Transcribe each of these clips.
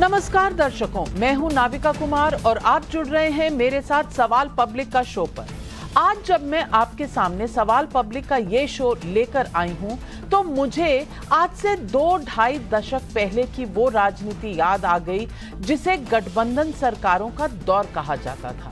नमस्कार दर्शकों, मैं हूं नाविका कुमार और आप जुड़ रहे हैं मेरे साथ सवाल पब्लिक का शो पर। आज जब मैं आपके सामने सवाल पब्लिक का ये शो लेकर आई हूं तो मुझे आज से 2-2.5 दशक पहले की वो राजनीति याद आ गई जिसे गठबंधन सरकारों का दौर कहा जाता था।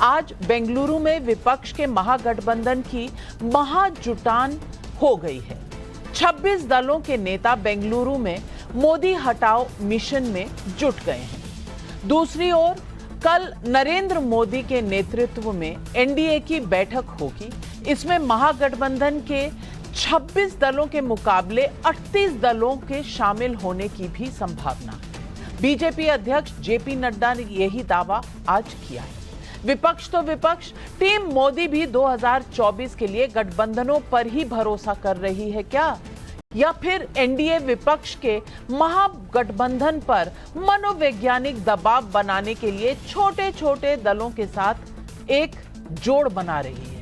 आज बेंगलुरु में विपक्ष के महागठबंधन की महाजुटान हो गई है। 26 दलों के नेता बेंगलुरु में मोदी हटाओ मिशन में जुट गए हैं। दूसरी ओर कल नरेंद्र मोदी के नेतृत्व में एनडीए की बैठक होगी। इसमें महागठबंधन के 26 दलों के मुकाबले 38 दलों के शामिल होने की भी संभावना है। बीजेपी अध्यक्ष जेपी नड्डा ने यही दावा आज किया है। विपक्ष तो विपक्ष, टीम मोदी भी 2024 के लिए गठबंधनों पर ही भरोसा कर रही है क्या, या फिर एनडीए विपक्ष के महागठबंधन पर मनोवैज्ञानिक दबाव बनाने के लिए छोटे छोटे दलों के साथ एक जोड़ बना रही है।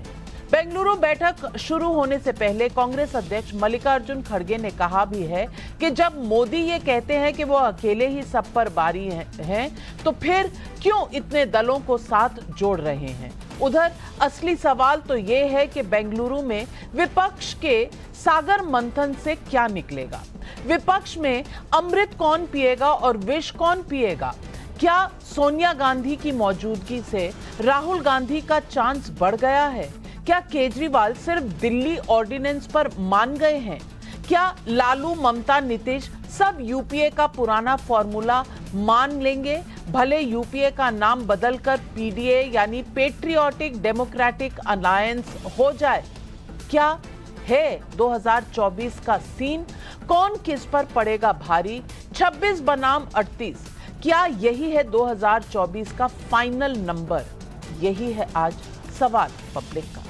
बेंगलुरु बैठक शुरू होने से पहले कांग्रेस अध्यक्ष मल्लिकार्जुन खड़गे ने कहा भी है कि जब मोदी ये कहते हैं कि वो अकेले ही सब पर भारी हैं, तो फिर क्यों इतने दलों को साथ जोड़ रहे हैं। उधर असली सवाल तो ये है कि बेंगलुरु में विपक्ष के सागर मंथन से क्या निकलेगा। विपक्ष में अमृत कौन पिएगा और विष कौन पिएगा। क्या सोनिया गांधी की मौजूदगी से राहुल गांधी का चांस बढ़ गया है। क्या केजरीवाल सिर्फ दिल्ली ऑर्डिनेंस पर मान गए हैं। क्या लालू, ममता, नीतीश सब यूपीए का पुराना फॉर्मूला मान लेंगे, भले यूपीए का नाम बदलकर पीडीए यानी पेट्रियोटिक डेमोक्रेटिक अलायंस हो जाए। क्या है 2024 का सीन, कौन किस पर पड़ेगा भारी। 26 बनाम 38, क्या यही है 2024 का फाइनल नंबर। यही है आज सवाल पब्लिक का।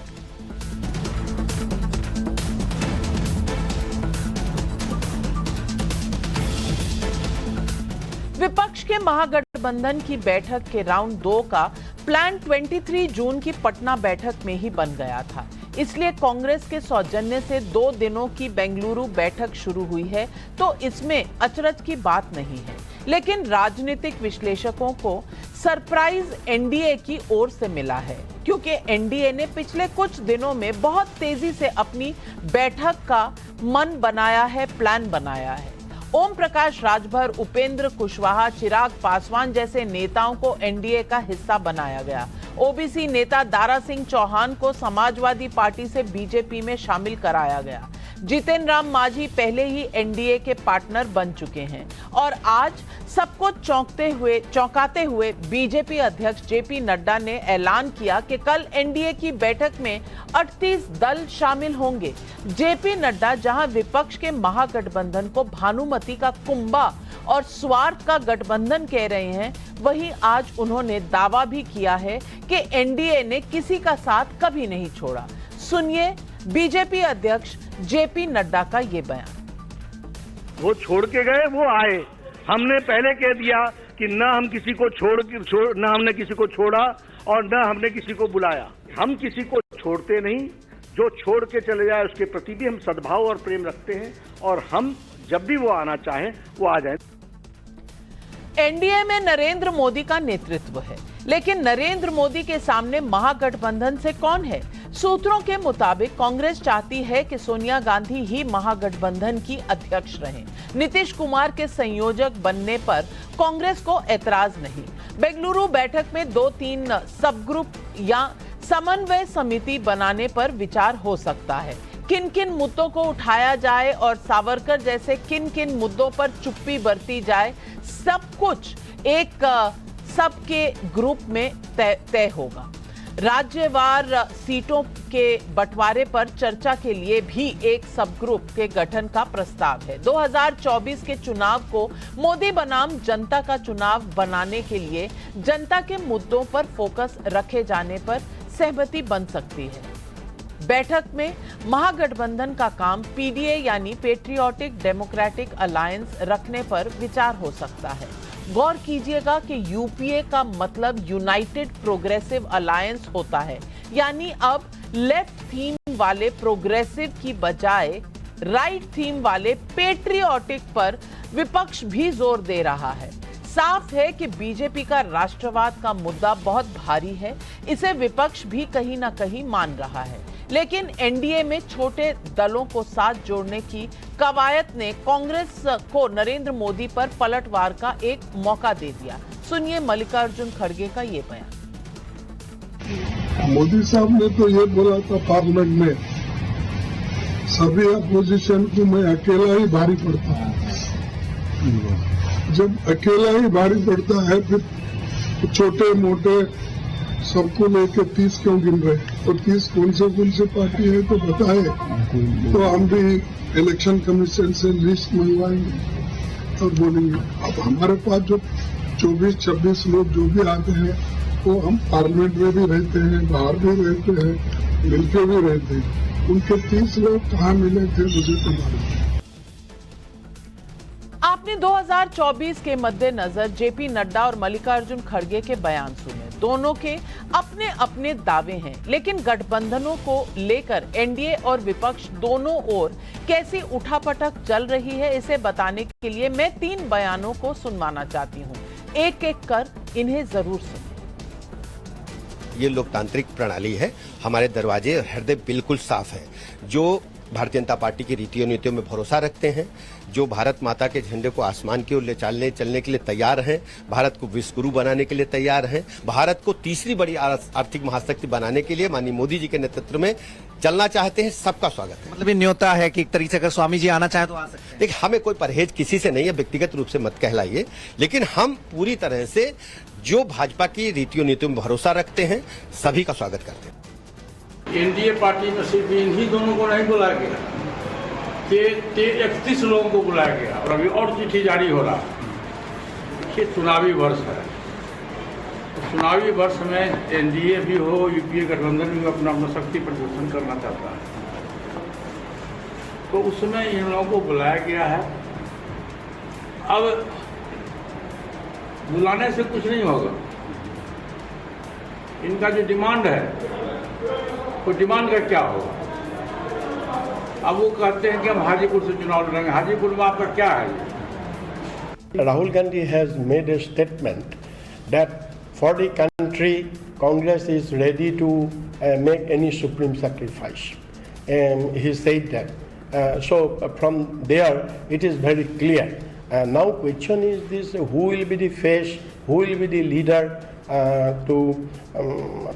विपक्ष के महागठबंधन की बैठक के राउंड 2 का प्लान 23 जून की पटना बैठक में ही बन गया था। इसलिए कांग्रेस के सौजन्य से 2 दिनों की बेंगलुरु बैठक शुरू हुई है, तो इसमें अचरज की बात नहीं है। लेकिन राजनीतिक विश्लेषकों को सरप्राइज एनडीए की ओर से मिला है, क्योंकि एनडीए ने पिछले कुछ दिनों में बहुत तेजी से अपनी बैठक का मन बनाया है, प्लान बनाया है। ओम प्रकाश राजभर, उपेंद्र कुशवाहा, चिराग पासवान जैसे नेताओं को एनडीए का हिस्सा बनाया गया। ओबीसी नेता दारा सिंह चौहान को समाजवादी पार्टी से बीजेपी में शामिल कराया गया। जितिन राम मांझी पहले ही एनडीए के पार्टनर बन चुके हैं और आज सबको चौंकाते हुए बीजेपी अध्यक्ष जेपी नड्डा ने ऐलान किया कि कल एनडीए की बैठक में 38 दल शामिल होंगे। जेपी नड्डा जहां विपक्ष के महागठबंधन को भानुमति का कुंभा और स्वार्थ का गठबंधन कह रहे हैं, वहीं आज उन्होंने दावा भी किया है कि एनडीए ने किसी का साथ कभी नहीं छोड़ा। सुनिए बीजेपी अध्यक्ष जेपी नड्डा का ये बयान। वो छोड़ के गए, वो आए। हमने पहले कह दिया कि न हम किसी को न हमने किसी को छोड़ा और न हमने किसी को बुलाया। हम किसी को छोड़ते नहीं, जो छोड़ के चले जाए उसके प्रति भी हम सद्भाव और प्रेम रखते हैं और हम जब भी वो आना चाहें वो आ जाए। एनडीए में नरेंद्र मोदी का नेतृत्व है, लेकिन नरेंद्र मोदी के सामने महागठबंधन से कौन है। सूत्रों के मुताबिक कांग्रेस चाहती है कि सोनिया गांधी ही महागठबंधन की अध्यक्ष रहें। नीतीश कुमार के संयोजक बनने पर कांग्रेस को ऐतराज नहीं। बेंगलुरु बैठक में 2-3 सब ग्रुप या समन्वय समिति बनाने पर विचार हो सकता है। किन किन मुद्दों को उठाया जाए और सावरकर जैसे किन किन मुद्दों पर चुप्पी बरती जाए, सब कुछ एक सबके ग्रुप में तय होगा। राज्यवार सीटों के बंटवारे पर चर्चा के लिए भी एक सब ग्रुप के गठन का प्रस्ताव है। 2024 के चुनाव को मोदी बनाम जनता का चुनाव बनाने के लिए जनता के मुद्दों पर फोकस रखे जाने पर सहमति बन सकती है। बैठक में महागठबंधन का काम पीडीए यानी पेट्रियोटिक डेमोक्रेटिक अलायंस रखने पर विचार हो सकता है। गौर कीजिएगा कि यूपीए का मतलब यूनाइटेड प्रोग्रेसिव अलायंस होता है, यानी अब लेफ्ट थीम वाले प्रोग्रेसिव की बजाय राइट थीम वाले पेट्रियोटिक पर विपक्ष भी जोर दे रहा है। साफ है कि बीजेपी का राष्ट्रवाद का मुद्दा बहुत भारी है, इसे विपक्ष भी कहीं ना कहीं मान रहा है। लेकिन एनडीए में छोटे दलों को साथ जोड़ने की कवायद ने कांग्रेस को नरेंद्र मोदी पर पलटवार का एक मौका दे दिया। सुनिए मल्लिकार्जुन खड़गे का ये बयान। मोदी साहब ने तो ये बोला था पार्लियामेंट में, सभी अपोजिशन को मैं अकेला ही भारी पड़ता हूँ। जब अकेला ही भारी पड़ता है फिर छोटे मोटे सबको लेके 30 क्यों गिन रहे, और 30 कौन से पार्टी है तो बताए, तो हम भी इलेक्शन कमीशन से लिस्ट मंगवाएंगे और बोलेंगे। अब हमारे पास जो 24-26 लोग जो भी आते हैं वो हम पार्लियामेंट में भी रहते हैं, बाहर भी रहते हैं, मिलके भी रहते हैं। उनके 30 लोग कहाँ मिले थे मुझे तो मालूम। आपने 2024 के मद्देनजर जेपी नड्डा और मल्लिकार्जुन खड़गे के बयान सुने। दोनों के अपने अपने दावे हैं, लेकिन गठबंधनों को लेकर एनडीए और विपक्ष दोनों ओर कैसी उठापटक चल रही है, इसे बताने के लिए मैं 3 बयानों को सुनवाना चाहती हूं। एक एक कर इन्हें जरूर सुनें। ये लोकतांत्रिक प्रणाली है, हमारे दरवाजे और हृदय बिल्कुल साफ है। जो भारतीय जनता पार्टी की रीतियों नीतियों में भरोसा रखते हैं, जो भारत माता के झंडे को आसमान की ओर ले चलने के लिए तैयार हैं, भारत को विश्वगुरु बनाने के लिए तैयार हैं, भारत को तीसरी बड़ी आर्थिक महाशक्ति बनाने के लिए माननीय मोदी जी के नेतृत्व में चलना चाहते हैं, सबका स्वागत है। मतलब ये न्योता है कि एक तरीके से अगर स्वामी जी आना चाहे तो आ सकते हैं। देखिए, हमें कोई परहेज किसी से नहीं है, व्यक्तिगत रूप से मत कहलाइए, लेकिन हम पूरी तरह से जो भाजपा की रीतियों नीतियों में भरोसा रखते हैं, सभी का स्वागत करते हैं। एनडीए पार्टी में सिर्फ इन्हीं दोनों को नहीं बुलाया गया, 31 लोगों को बुलाया गया और अभी और चिट्ठी जारी हो रहा। ये चुनावी वर्ष है, चुनावी वर्ष में एनडीए भी हो, यूपीए गठबंधन भी अपना शक्ति प्रदर्शन करना चाहता है, तो उसमें इन लोगों को बुलाया गया है। अब बुलाने से कुछ नहीं होगा, इनका जो डिमांड है वो डिमांड का क्या होगा। अब वो कहते हैं कि हम हाजीपुर से चुनाव लड़ेंगे, हाजीपुर में आपका क्या है? Rahul Gandhi has made a statement that for the country, Congress is ready to make any supreme sacrifice, and he said that. So from there, it is very clear. Now, question is this: who will be the face? Who will be the leader to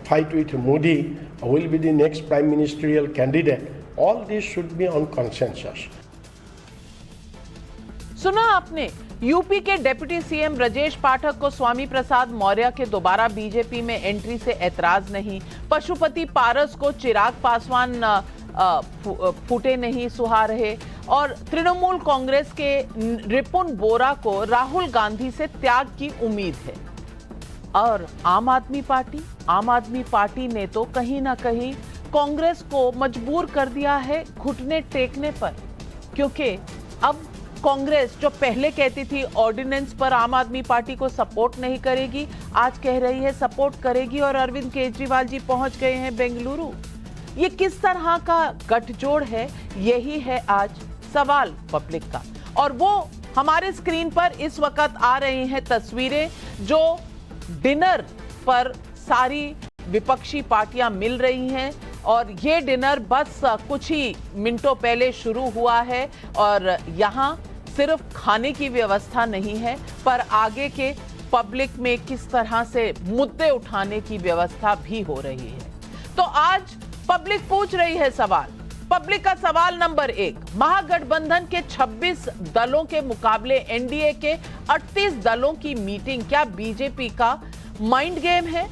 fight with Modi? Who will be the next prime ministerial candidate? All this should be on consensus. सुना आपने, UP के deputy CM Brajesh Pathak को स्वामी प्रसाद मौर्य के दोबारा BJP में entry से ऐतराज नहीं, पशुपति पारस को चिराग पासवान फूटे नहीं सुहा रहे, और तृणमूल कांग्रेस के रिपुन बोरा को राहुल गांधी से त्याग की उम्मीद है। और आम आदमी पार्टी ने तो कहीं ना कहीं कांग्रेस को मजबूर कर दिया है घुटने टेकने पर, क्योंकि अब कांग्रेस जो पहले कहती थी ऑर्डिनेंस पर आम आदमी पार्टी को सपोर्ट नहीं करेगी, आज कह रही है सपोर्ट करेगी, और अरविंद केजरीवाल जी पहुंच गए हैं बेंगलुरु। ये किस तरह का गठजोड़ है, यही है आज सवाल पब्लिक का। और वो हमारे स्क्रीन पर इस वक्त आ रही हैं तस्वीरें, जो डिनर पर सारी विपक्षी पार्टियां मिल रही हैं, और ये डिनर बस कुछ ही मिनटों पहले शुरू हुआ है, और यहाँ सिर्फ खाने की व्यवस्था नहीं है, पर आगे के पब्लिक में किस तरह से मुद्दे उठाने की व्यवस्था भी हो रही है। तो आज पब्लिक पूछ रही है सवाल। पब्लिक का सवाल नंबर 1, महागठबंधन के 26 दलों के मुकाबले एनडीए के 38 दलों की मीटिंग क्या बीजेपी का माइंड गेम है?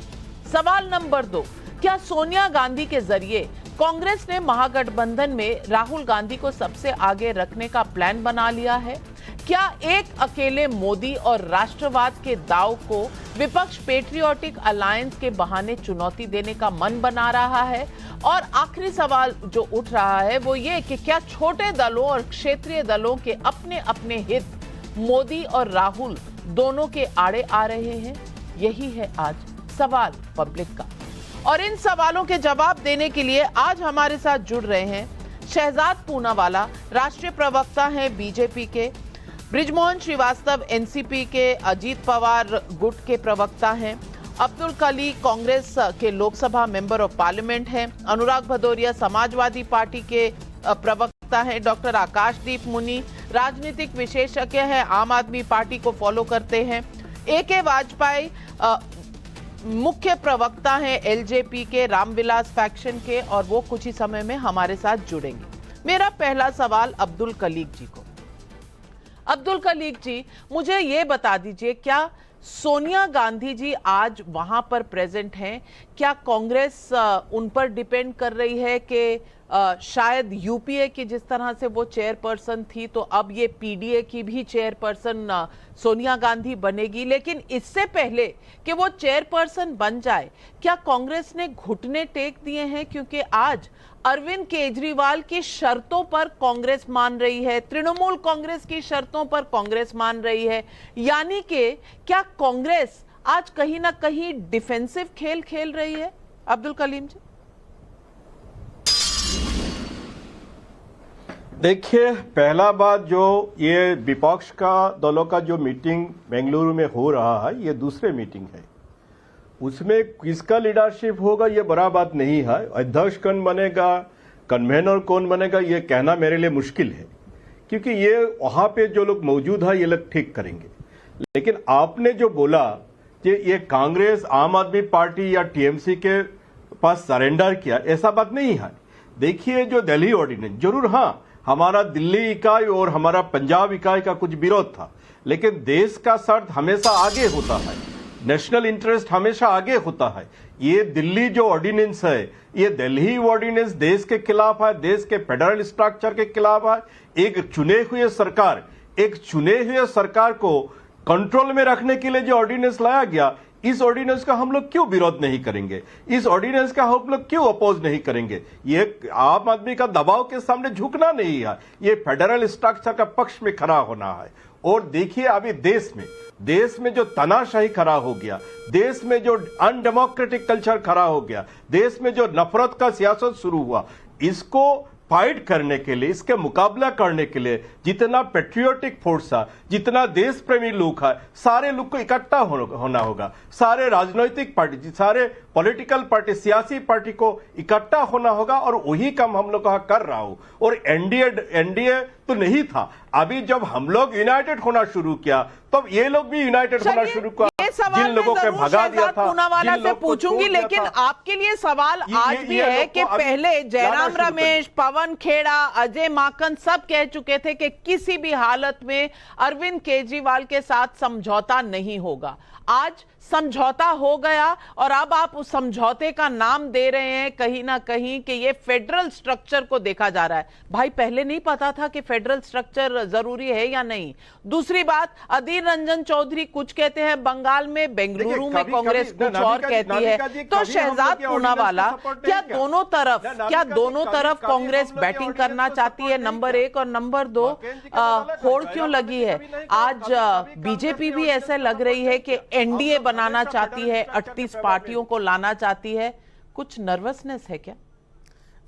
सवाल नंबर 2, क्या सोनिया गांधी के जरिए कांग्रेस ने महागठबंधन में राहुल गांधी को सबसे आगे रखने का प्लान बना लिया है? क्या एक अकेले मोदी और राष्ट्रवाद के दाव को विपक्ष पेट्रियोटिक अलायंस के बहाने चुनौती देने का मन बना रहा है? और आखिरी सवाल जो उठ रहा है वो ये कि क्या छोटे दलों और क्षेत्रीय दलों के अपने अपने हित मोदी और राहुल दोनों के आड़े आ रहे हैं? यही है आज सवाल पब्लिक का। और इन सवालों के जवाब देने के लिए आज हमारे साथ जुड़ रहे हैं शहजाद पूनावाला, राष्ट्रीय प्रवक्ता हैं बीजेपी के, बृजमोहन श्रीवास्तव एनसीपी के, अजीत पवार गुट के प्रवक्ता हैं, अब्दुल कली कांग्रेस के लोकसभा मेंबर ऑफ पार्लियामेंट हैं, अनुराग भदौरिया समाजवादी पार्टी के प्रवक्ता हैं, डॉक्टर आकाशदीप मुनि राजनीतिक विशेषज्ञ हैं, आम आदमी पार्टी को फॉलो करते हैं, AK वाजपेयी मुख्य प्रवक्ता हैं एलजेपी के, रामविलास फैक्शन के, और वो कुछ ही समय में हमारे साथ जुड़ेंगे। मेरा पहला सवाल अब्दुल कलीग जी को। अब्दुल कलीग जी, मुझे ये बता दीजिए, क्या सोनिया गांधी जी आज वहां पर प्रेजेंट हैं? क्या कांग्रेस उन पर डिपेंड कर रही है कि शायद यूपीए की जिस तरह से वो चेयरपर्सन थी, तो अब ये पीडीए की भी चेयरपर्सन सोनिया गांधी बनेगी? लेकिन इससे पहले कि वो चेयरपर्सन बन जाए, क्या कांग्रेस ने घुटने टेक दिए हैं? क्योंकि आज अरविंद केजरीवाल की शर्तों पर कांग्रेस मान रही है, तृणमूल कांग्रेस की शर्तों पर कांग्रेस मान रही है, यानी कि क्या कांग्रेस आज कहीं ना कहीं डिफेंसिव खेल खेल रही है? अब्दुल कलीम जी। देखिए, पहला बात, जो ये विपक्ष का दलों का जो मीटिंग बेंगलुरु में हो रहा है, ये दूसरे मीटिंग है। उसमें किसका लीडरशिप होगा ये बड़ा बात नहीं है। अध्यक्ष कौन बनेगा, कन्वेनर कौन बनेगा, ये कहना मेरे लिए मुश्किल है, क्योंकि ये वहां पे जो लोग मौजूद है ये लोग ठीक करेंगे। लेकिन आपने जो बोला कि ये कांग्रेस, आम आदमी पार्टी या टीएमसी के पास सरेंडर किया, ऐसा बात नहीं है। देखिए, जो दिल्ली ऑर्डिनेंस, जरूर हाँ, हमारा दिल्ली इकाई और हमारा पंजाब इकाई का कुछ विरोध था, लेकिन देश का स्वार्थ हमेशा आगे होता है, नेशनल इंटरेस्ट हमेशा आगे होता है। ये दिल्ली जो ऑर्डिनेंस है, ये दिल्ली ऑर्डिनेंस देश के खिलाफ है, देश के फेडरल स्ट्रक्चर के खिलाफ है। एक चुने हुए सरकार को कंट्रोल में रखने के लिए जो ऑर्डिनेंस लाया गया, इस ऑर्डिनेंस का हम लोग क्यों विरोध नहीं करेंगे? इस ऑर्डिनेंस का हम लोग क्यों अपोज नहीं करेंगे? ये आम आदमी का दबाव के सामने झुकना नहीं है, ये फेडरल स्ट्रक्चर का पक्ष में खड़ा होना है। और देखिए, अभी देश में जो तनाशाही खड़ा हो गया, देश में जो अनडेमोक्रेटिक कल्चर खड़ा हो गया, देश में जो नफरत का सियासत शुरू हुआ, इसको फाइट करने के लिए, इसके मुकाबला करने के लिए जितना पेट्रियोटिक फोर्स है, जितना देश प्रेमी लोग है, सारे लोग को इकट्ठा होना होगा। सारे राजनीतिक पार्टी, सारे पॉलिटिकल पार्टी, सियासी पार्टी को इकट्ठा होना होगा, और वही काम हम लोग कर रहा हूं। और एनडीए तो नहीं था, अभी जब हम लोग यूनाइटेड होना शुरू किया, तब ये लोग भी यूनाइटेड होना शुरू किया। जिन लोगों को भगा दिया था, पूनावाला से पूछूंगी, लेकिन आपके लिए सवाल आज भी है कि पहले जयराम रमेश, पवन खेड़ा, अजय माकन सब कह चुके थे कि किसी भी हालत में अरविंद केजरीवाल के साथ समझौता नहीं होगा। आज समझौता हो गया, और अब आप उस समझौते का नाम दे रहे हैं कहीं ना कहीं कि ये फेडरल स्ट्रक्चर को देखा जा रहा है। भाई, पहले नहीं पता था कि फेडरल स्ट्रक्चर जरूरी है या नहीं? दूसरी बात, अधीर रंजन चौधरी कुछ कहते हैं बंगाल में, बेंगलुरु में कांग्रेस कुछ और कहती है। तो शहजाद पूनावाला, क्या दोनों तरफ कांग्रेस बैटिंग करना चाहती है? नंबर 1, और नंबर 2, होड़ क्यों लगी है? आज बीजेपी भी ऐसे लग रही है कि एनडीए बनाना चाहती है, 38 पार्टियों को लाना चाहती है। कुछ नर्वसनेस है क्या?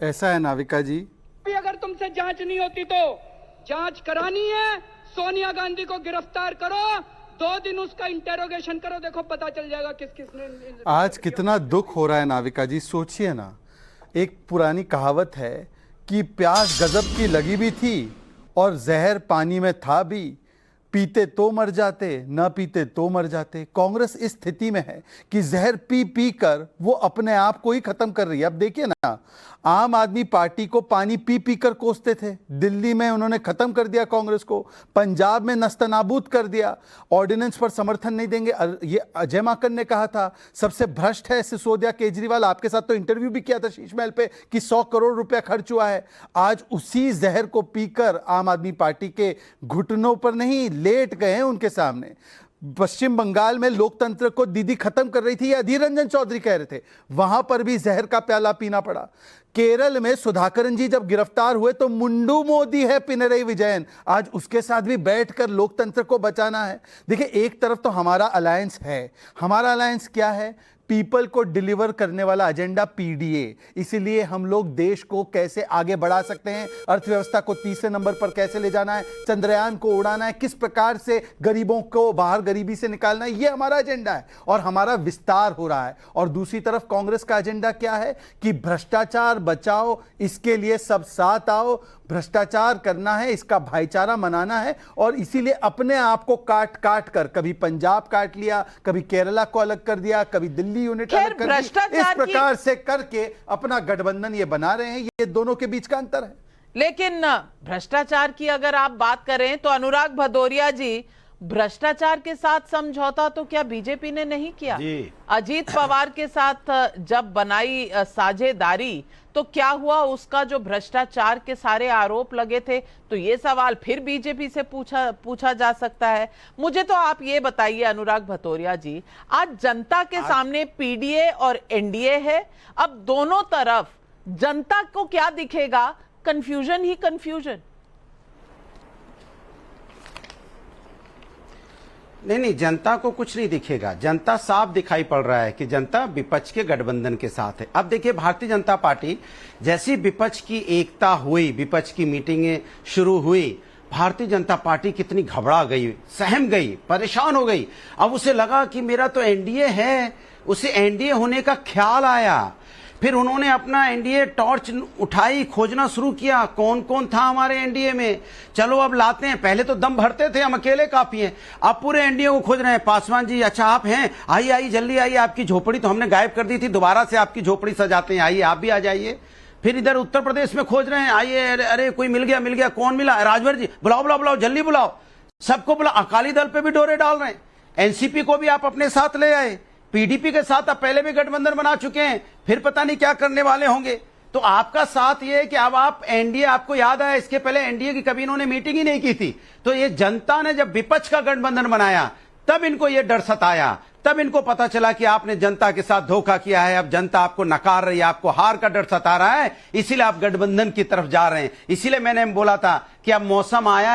ऐसा है नाविका जी, अगर तुमसे जांच नहीं होती तो जांच करानी है, सोनिया गांधी को गिरफ्तार करो, 2 दिन उसका इंटेरोगेशन करो, देखो पता चल जाएगा किस किसने। आज कितना दुख हो रहा है नाविका जी, सोचिए ना। एक पुरानी कहावत है कि प्यास गजब की लगी भी थी और जहर पानी में था भी, पीते तो मर जाते, न पीते तो मर जाते। कांग्रेस इस स्थिति में है कि जहर पी पी कर वो अपने आप को ही खत्म कर रही है। अब देखिए ना, आम आदमी पार्टी को पानी पी पी कर कोसते थे, दिल्ली में उन्होंने खत्म कर दिया कांग्रेस को, पंजाब में नस्तनाबूद कर दिया, ऑर्डिनेंस पर समर्थन नहीं देंगे। ये अजय माकन ने कहा था सबसे भ्रष्ट है सिसोदिया केजरीवाल। आपके साथ तो इंटरव्यू भी किया था शीश महल पे कि 100 करोड़ रुपया खर्च हुआ है। आज उसी जहर को पीकर आम आदमी पार्टी के घुटनों पर नहीं, लेट गए हैं उनके सामने। पश्चिम बंगाल में लोकतंत्र को दीदी खत्म कर रही थी, ये अधीर रंजन चौधरी कह रहे थे, वहां पर भी जहर का प्याला पीना पड़ा। केरल में सुधाकरन जी जब गिरफ्तार हुए तो मुंडू मोदी है पिनरई विजयन, आज उसके साथ भी बैठकर लोकतंत्र को बचाना है। देखिए, एक तरफ तो हमारा अलायंस है, हमारा अलायंस क्या है? पीपल को डिलीवर करने वाला एजेंडा पीडीए। इसीलिए हम लोग देश को कैसे आगे बढ़ा सकते हैं, अर्थव्यवस्था को तीसरे नंबर पर कैसे ले जाना है, चंद्रयान को उड़ाना है, किस प्रकार से गरीबों को बाहर गरीबी से निकालना है, ये हमारा एजेंडा है और हमारा विस्तार हो रहा है। और दूसरी तरफ कांग्रेस का एजेंडा क्या है कि भ्रष्टाचार बचाओ, इसके लिए सब साथ आओ, भ्रष्टाचार करना है, इसका भाईचारा मनाना है। और इसीलिए अपने आप को काट काट कर कभी पंजाब काट लिया, कभी केरला को अलग कर दिया, कभी दिल्ली यूनिट अलग कर दी, इस प्रकार से करके अपना गठबंधन ये बना रहे हैं। ये दोनों के बीच का अंतर है। लेकिन भ्रष्टाचार की अगर आप बात करें तो अनुराग भदौरिया जी, भ्रष्टाचार के साथ समझौता तो क्या बीजेपी ने नहीं किया? अजीत पवार के साथ जब बनाई साझेदारी तो क्या हुआ? उसका जो भ्रष्टाचार के सारे आरोप लगे थे, तो ये सवाल फिर बीजेपी से पूछा जा सकता है। मुझे तो आप ये बताइए अनुराग भदौरिया जी, आज जनता के सामने पीडीए और एनडीए है, अब दोनों तरफ जनता को क्या दिखेगा? कंफ्यूजन ही कंफ्यूजन। नहीं, जनता को कुछ नहीं दिखेगा। जनता साफ दिखाई पड़ रहा है कि जनता विपक्ष के गठबंधन के साथ है। अब देखिए, भारतीय जनता पार्टी जैसी विपक्ष की एकता हुई, विपक्ष की मीटिंगें शुरू हुई, भारतीय जनता पार्टी कितनी घबरा गई, सहम गई, परेशान हो गई। अब उसे लगा कि मेरा तो एनडीए है, उसे एनडीए होने का ख्याल आया। फिर उन्होंने अपना एनडीए टॉर्च उठाई, खोजना शुरू किया, कौन कौन था हमारे एनडीए में, चलो अब लाते हैं। पहले तो दम भरते थे हम अकेले काफी हैं, अब पूरे एनडीए को खोज रहे हैं। पासवान जी, अच्छा आप हैं, आइए आइए जल्दी आइए, आपकी झोपड़ी तो हमने गायब कर दी थी, दोबारा से आपकी झोपड़ी सजाते हैं, आइए आप भी आ जाइए। फिर इधर उत्तर प्रदेश में खोज रहे हैं, आइए, अरे कोई मिल गया, कौन मिला? राजभर जी, बुलाओ जल्दी बुलाओ, सबको बुलाओ। अकाली दल पे भी डोरे डाल रहे हैं, एनसीपी को भी आप अपने साथ ले आए, पीडीपी के साथ आप पहले भी गठबंधन बना चुके हैं, फिर पता नहीं क्या करने वाले होंगे। तो आपका साथ ये है कि अब आप एनडीए, आपको याद है इसके पहले एनडीए की कभी इन्होंने मीटिंग ही नहीं की थी। तो ये जनता ने जब विपक्ष का गठबंधन बनाया तब इनको ये डर सताया, तब इनको पता चला कि आपने जनता के साथ धोखा किया है, अब जनता आपको नकार रही है, आपको हार का डर सता रहा है, इसीलिए आप गठबंधन की तरफ जा रहे हैं। इसीलिए मैंने बोला था कि अब मौसम आया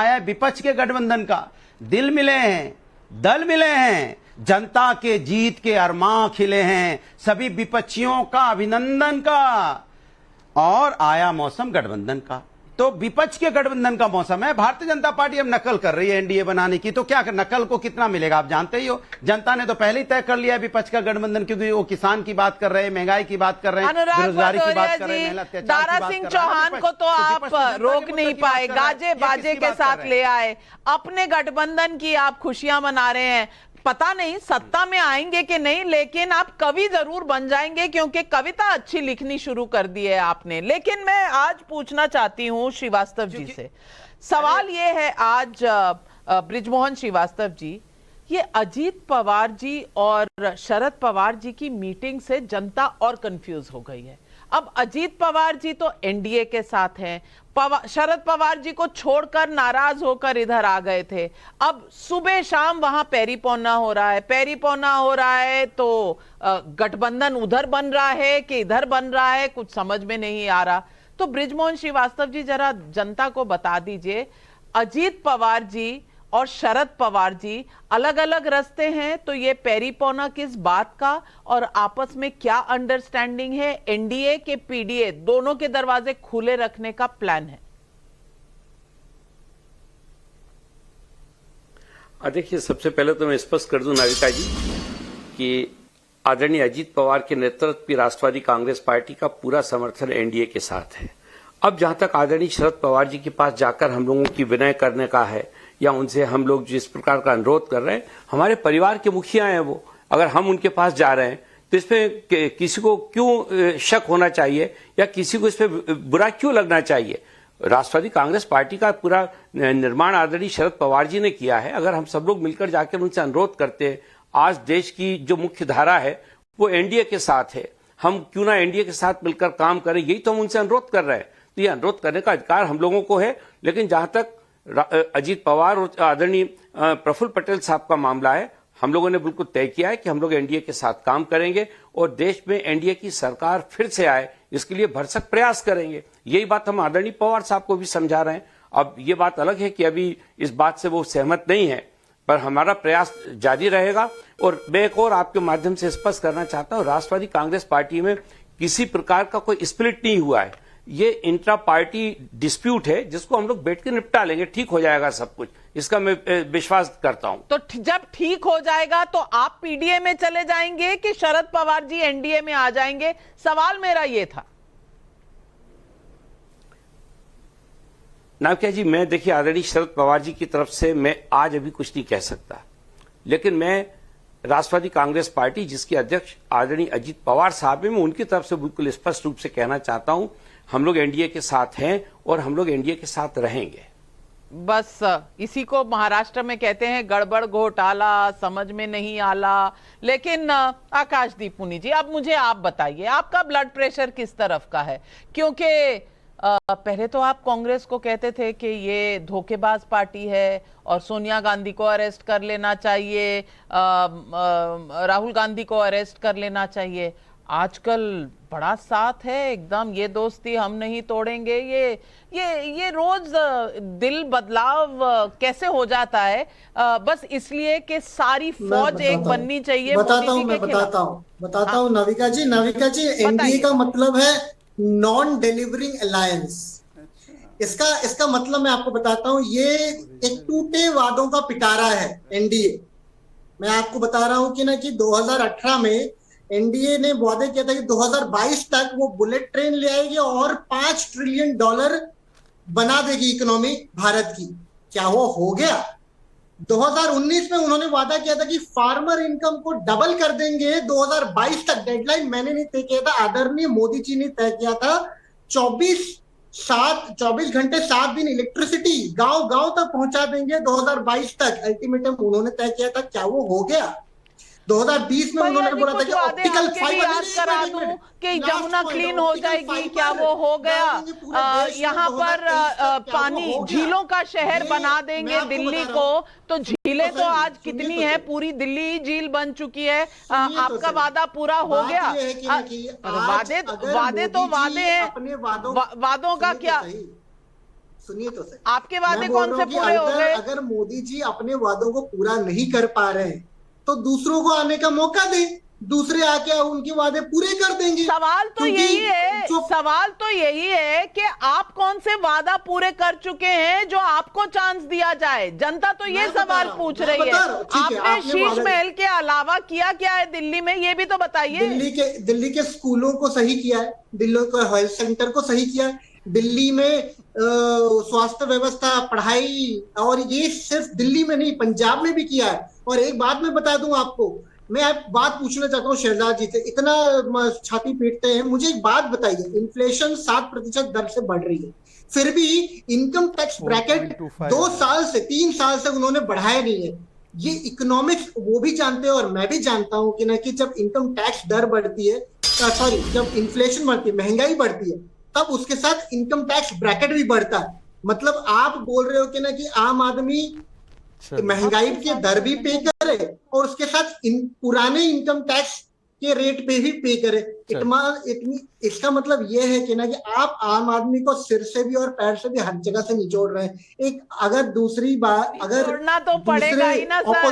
है विपक्ष के गठबंधन का। दिल मिले हैं, दल मिले हैं, जनता के जीत के अरमां खिले हैं, सभी विपक्षियों का अभिनंदन का, और आया मौसम गठबंधन का। तो विपक्ष के गठबंधन का मौसम है। भारतीय जनता पार्टी अब नकल कर रही है एनडीए बनाने की, तो क्या नकल को कितना मिलेगा आप जानते ही हो। जनता ने तो पहले ही तय कर लिया है विपक्ष का गठबंधन, क्योंकि वो किसान की बात कर रहे हैं, महंगाई की बात कर रहे हैं, बेरोजगारी की बात कर रहे हैं, महिला अत्याचार की बात कर रहे हैं। दारा सिंह चौहान को तो आप रोक नहीं पाए, गाजे बाजे के साथ ले आए, अपने गठबंधन की आप खुशियां मना रहे हैं। पता नहीं सत्ता में आएंगे कि नहीं, लेकिन आप कवि जरूर बन जाएंगे, क्योंकि कविता अच्छी लिखनी शुरू कर दी है आपने। लेकिन मैं आज पूछना चाहती हूं श्रीवास्तव जी से, सवाल ये है आज बृजमोहन श्रीवास्तव जी, ये अजीत पवार जी और शरद पवार जी की मीटिंग से जनता और कंफ्यूज हो गई है। अब अजीत पवार जी तो एनडीए के साथ हैं, शरद पवार जी को छोड़कर नाराज होकर इधर आ गए थे, अब सुबह शाम वहां पैरीपौना हो रहा है, तो गठबंधन उधर बन रहा है कि इधर बन रहा है, कुछ समझ में नहीं आ रहा। तो बृजमोहन श्रीवास्तव जी, जरा जनता को बता दीजिए, अजीत पवार जी और शरद पवार जी अलग अलग रास्ते हैं, तो ये पैरीपौना किस बात का, और आपस में क्या अंडरस्टैंडिंग है? एनडीए के पीडीए दोनों के दरवाजे खुले रखने का प्लान है? देखिए, सबसे पहले तो मैं स्पष्ट कर दूं नाविका जी कि आदरणीय अजीत पवार के नेतृत्व की राष्ट्रवादी कांग्रेस पार्टी का पूरा समर्थन एनडीए के साथ है। अब जहां तक आदरणीय शरद पवार जी के पास जाकर हम लोगों की विनय करने का है, या उनसे हम लोग जिस प्रकार का अनुरोध कर रहे हैं, हमारे परिवार के मुखिया हैं वो, अगर हम उनके पास जा रहे हैं तो इसमें किसी को क्यों शक होना चाहिए, या किसी को इसमें बुरा क्यों लगना चाहिए? राष्ट्रवादी कांग्रेस पार्टी का पूरा निर्माण आदरणीय शरद पवार जी ने किया है। अगर हम सब लोग मिलकर जाकर उनसे अनुरोध करते हैं, आज देश की जो मुख्य धारा है वो एनडीए के साथ है, हम क्यों ना एनडीए के साथ मिलकर काम करें, यही तो हम उनसे अनुरोध कर रहे हैं। तो ये अनुरोध करने का अधिकार हम लोगों को है। लेकिन जहां तक अजीत पवार और आदरणीय प्रफुल्ल पटेल साहब का मामला है, हम लोगों ने बिल्कुल तय किया है कि हम लोग एनडीए के साथ काम करेंगे और देश में एनडीए की सरकार फिर से आए, इसके लिए भरसक प्रयास करेंगे। यही बात हम आदरणीय पवार साहब को भी समझा रहे हैं। अब ये बात अलग है कि अभी इस बात से वो सहमत नहीं है, पर हमारा प्रयास जारी रहेगा। और मैं एक और आपके माध्यम से स्पष्ट करना चाहता हूं, राष्ट्रवादी कांग्रेस पार्टी में किसी प्रकार का कोई स्प्लिट नहीं हुआ है। ये इंट्रा पार्टी डिस्प्यूट है जिसको हम लोग बैठ के निपटा लेंगे, ठीक हो जाएगा सब कुछ, इसका मैं विश्वास करता हूं। तो जब ठीक हो जाएगा तो आप पीडीए में चले जाएंगे कि शरद पवार जी एनडीए में आ जाएंगे? सवाल मेरा ये था। नाविका जी, मैं देखिए आदरणीय शरद पवार जी की तरफ से मैं आज अभी कुछ नहीं कह सकता, लेकिन मैं राष्ट्रवादी कांग्रेस पार्टी जिसके अध्यक्ष आदरणीय अजीत पवार साहब हैं, मैं उनकी तरफ से बिल्कुल स्पष्ट रूप से कहना चाहता हूं, हम लोग एनडीए के साथ हैं और हम लोग एनडीए के साथ रहेंगे। बस इसी को महाराष्ट्र में कहते हैं गड़बड़ घोटाला, समझ में नहीं आला। लेकिन आकाशदीप पुनी जी, अब मुझे आप बताइए, आपका ब्लड प्रेशर किस तरफ का है? क्योंकि पहले तो आप कांग्रेस को कहते थे कि ये धोखेबाज पार्टी है और सोनिया गांधी को अरेस्ट कर लेना चाहिए, राहुल गांधी को अरेस्ट कर लेना चाहिए। आजकल बड़ा साथ है एकदम, ये दोस्ती हम नहीं तोड़ेंगे। ये रोज दिल बदलाव कैसे हो जाता है? बस इसलिए कि सारी फौज एक बननी चाहिए। बताता हूँ नाविका जी, एनडीए का मतलब है नॉन डिलीवरिंग अलायंस। इसका मतलब मैं आपको बताता हूँ, ये एक टूटे वादों का पिटारा है एनडीए। मैं आपको बता रहा हूँ कि 2018 में एनडीए ने वादे किया था कि 2022 तक वो बुलेट ट्रेन ले आएगी और $5 ट्रिलियन बना देगी इकोनॉमी भारत की। क्या वो हो गया? 2019 में उन्होंने वादा किया था कि फार्मर इनकम को डबल कर देंगे 2022 तक। डेडलाइन मैंने नहीं तय किया था, आदरणीय मोदी जी ने तय किया था। 24 घंटे 7 दिन इलेक्ट्रिसिटी गांव गांव तक पहुंचा देंगे 2022 तक, अल्टीमेटम उन्होंने तय किया था। क्या वो हो गया? 2020 में उन्होंने बोला था कि ऑप्टिकल फाइबर कि यमुना क्लीन हो जाएगी, क्या वो हो गया? यहाँ पर पानी झीलों का शहर बना देंगे दिल्ली को, तो झीलें तो आज कितनी है, पूरी दिल्ली ही झील बन चुकी है। आपका वादा पूरा हो गया? वादे तो वादे हैं, वादों का क्या? सुनिए तो सही, आपके वादे कौन से पूरे हो गए? अगर मोदी जी अपने वादों को पूरा नहीं कर पा रहे हैं तो दूसरों को आने का मौका दें, दूसरे आके उनके वादे पूरे कर देंगे। सवाल तो यही है कि आप कौन से वादा पूरे कर चुके हैं जो आपको चांस दिया जाए? जनता तो ये सवाल पूछ रही है। आपने शीश महल के अलावा किया क्या है दिल्ली में, ये भी तो बताइए। दिल्ली के स्कूलों को सही किया है, दिल्ली के हेल्थ सेंटर को सही किया है, दिल्ली में स्वास्थ्य व्यवस्था, पढ़ाई, और ये सिर्फ दिल्ली में नहीं पंजाब में भी किया है। और एक बात मैं बता दूं आपको, मैं आप बात पूछना चाहता हूँ शहजाद जी से, इतना छाती पीटते हैं, मुझे एक बात बताइए, इन्फ्लेशन 7% दर से बढ़ रही है, फिर भी इनकम टैक्स ब्रैकेट 2 साल से 3 साल से उन्होंने बढ़ाया नहीं है। ये इकोनॉमिक्स वो भी जानते हैं और मैं भी जानता हूँ कि जब इनकम टैक्स दर बढ़ती है, जब इन्फ्लेशन बढ़ती है, महंगाई बढ़ती है, तब उसके साथ इनकम टैक्स ब्रैकेट भी बढ़ता है। मतलब आप बोल रहे हो कि आम आदमी महंगाई के दर भी पे करे और उसके साथ पुराने इनकम टैक्स के रेट पे भी पे करे। इसका मतलब ये है कि आप आम आदमी को सिर से भी और पैर से भी हर जगह से निचोड़ रहे हैं। एक अगर दूसरी बात, अगर निचोड़ना तो पड़ेगा ही ना सर,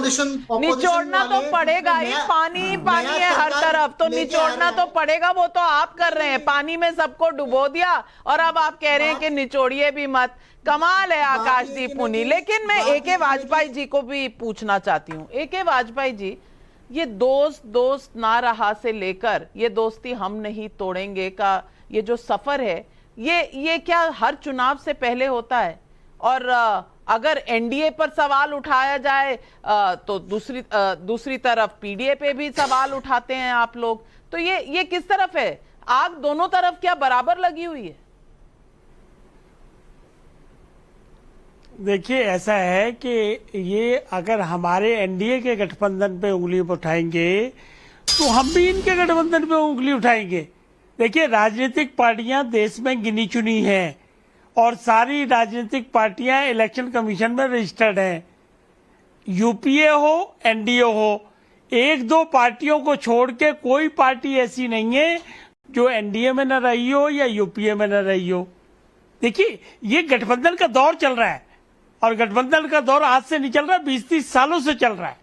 निचोड़ना तो पड़ेगा ही। पानी है हर तरफ, तो निचोड़ना तो पड़ेगा। वो तो आप कर रहे हैं, पानी में सबको डुबो दिया और अब आप कह रहे हैं कि निचोड़िए भी मत। कमाल है आकाशदीप पुनी। लेकिन मैं एके वाजपेयी जी को भी पूछना चाहती हूँ। एके वाजपेयी जी, ये दोस्त ना रहा से लेकर ये दोस्ती हम नहीं तोड़ेंगे का ये जो सफर है, ये क्या हर चुनाव से पहले होता है? और अगर एनडीए पर सवाल उठाया जाए तो दूसरी तरफ पीडीए पे भी सवाल उठाते हैं आप लोग, तो ये किस तरफ है? आग दोनों तरफ क्या बराबर लगी हुई है? देखिए, ऐसा है कि ये अगर हमारे एनडीए के गठबंधन पे उंगली उठाएंगे तो हम भी इनके गठबंधन पे उंगली उठाएंगे। देखिए, राजनीतिक पार्टियां देश में गिनी चुनी हैं और सारी राजनीतिक पार्टियां इलेक्शन कमीशन में रजिस्टर्ड हैं। यूपीए हो, एनडीए हो, 1-2 पार्टियों को छोड़ के कोई पार्टी ऐसी नहीं है जो एनडीए में न रही हो या यूपीए में न रही हो। देखिए, ये गठबंधन का दौर चल रहा है और गठबंधन का दौर आज से नहीं चल रहा, 20-30 सालों से चल रहा है।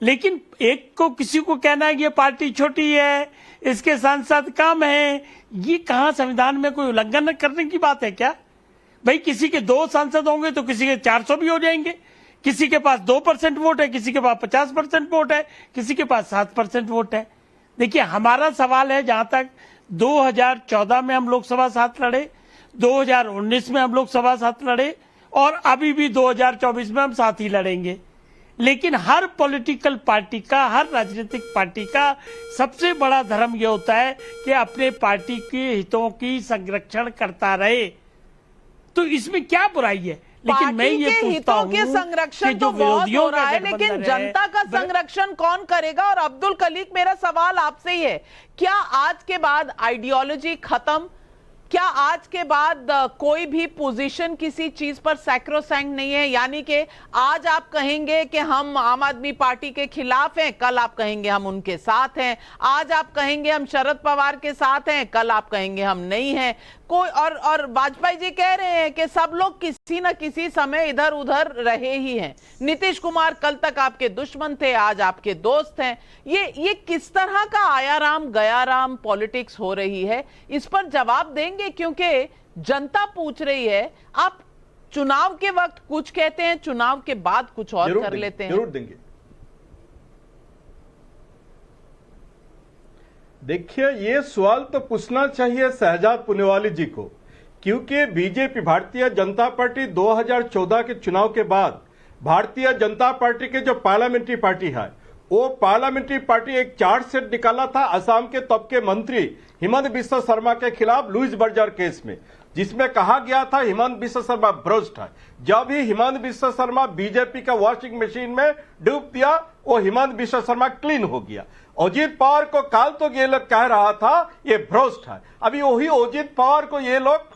लेकिन एक को किसी को कहना है कि ये पार्टी छोटी है, इसके सांसद कम है, ये कहाँ संविधान में कोई उल्लंघन करने की बात है क्या? भाई किसी के 2 सांसद होंगे तो किसी के 400 भी हो जाएंगे, किसी के पास 2% वोट है, किसी के पास 50% वोट है, किसी के पास 7% वोट है। देखिए हमारा सवाल है, जहां तक 2014 में हम लोकसभा साथ लड़े, 2019 में हम लोकसभा साथ लड़े और अभी भी 2024 में हम साथ ही लड़ेंगे। लेकिन हर पॉलिटिकल पार्टी का, हर राजनीतिक पार्टी का सबसे बड़ा धर्म यह होता है कि अपने पार्टी के हितों की संरक्षण करता रहे। तो इसमें क्या बुराई है? लेकिन मैं ये पूछता हूं के संरक्षण कि जो तो बहुत हो रहा है, गठबंधन लेकिन जनता का संरक्षण कौन करेगा? और अब्दुल कलीक, मेरा सवाल आपसे ही है, क्या आज के बाद आइडियोलॉजी खत्म? क्या आज के बाद कोई भी पोजीशन किसी चीज पर सैक्रोसैंक्ट नहीं है? यानी कि आज आप कहेंगे कि हम आम आदमी पार्टी के खिलाफ हैं, कल आप कहेंगे हम उनके साथ हैं, आज आप कहेंगे हम शरद पवार के साथ हैं, कल आप कहेंगे हम नहीं हैं। कोई और वाजपेयी जी कह रहे हैं कि सब लोग किसी न किसी समय इधर उधर रहे ही हैं। नीतीश कुमार कल तक आपके दुश्मन थे, आज आपके दोस्त हैं। ये किस तरह का आया राम गया राम पॉलिटिक्स हो रही है? इस पर जवाब देंगे, क्योंकि जनता पूछ रही है। आप चुनाव के वक्त कुछ कहते हैं, चुनाव के बाद कुछ और कर लेते हैं। जरूर देंगे। देखिए, ये सवाल तो पूछना चाहिए शहजाद पुनेवाली जी को, क्योंकि बीजेपी भारतीय जनता पार्टी 2014 के चुनाव के बाद भारतीय जनता पार्टी के जो पार्लियामेंट्री पार्टी है, वो पार्लियामेंट्री पार्टी एक चार्जशीट निकाला था असम के तब के मंत्री हिमंत बिस्वा शर्मा के खिलाफ लुइस बर्जर केस में, जिसमें कहा गया था हिमंत बिस्वा शर्मा भ्रष्ट है। जब ही हिमंत बिस्वा शर्मा बीजेपी का वॉशिंग मशीन में डूब दिया, वो हिमंत बिस्वा शर्मा क्लीन हो गया। अजीत पवार को काल तो ये लोग कह रहा था ये भ्रष्ट है, अभी वही अजीत पवार को ये लोग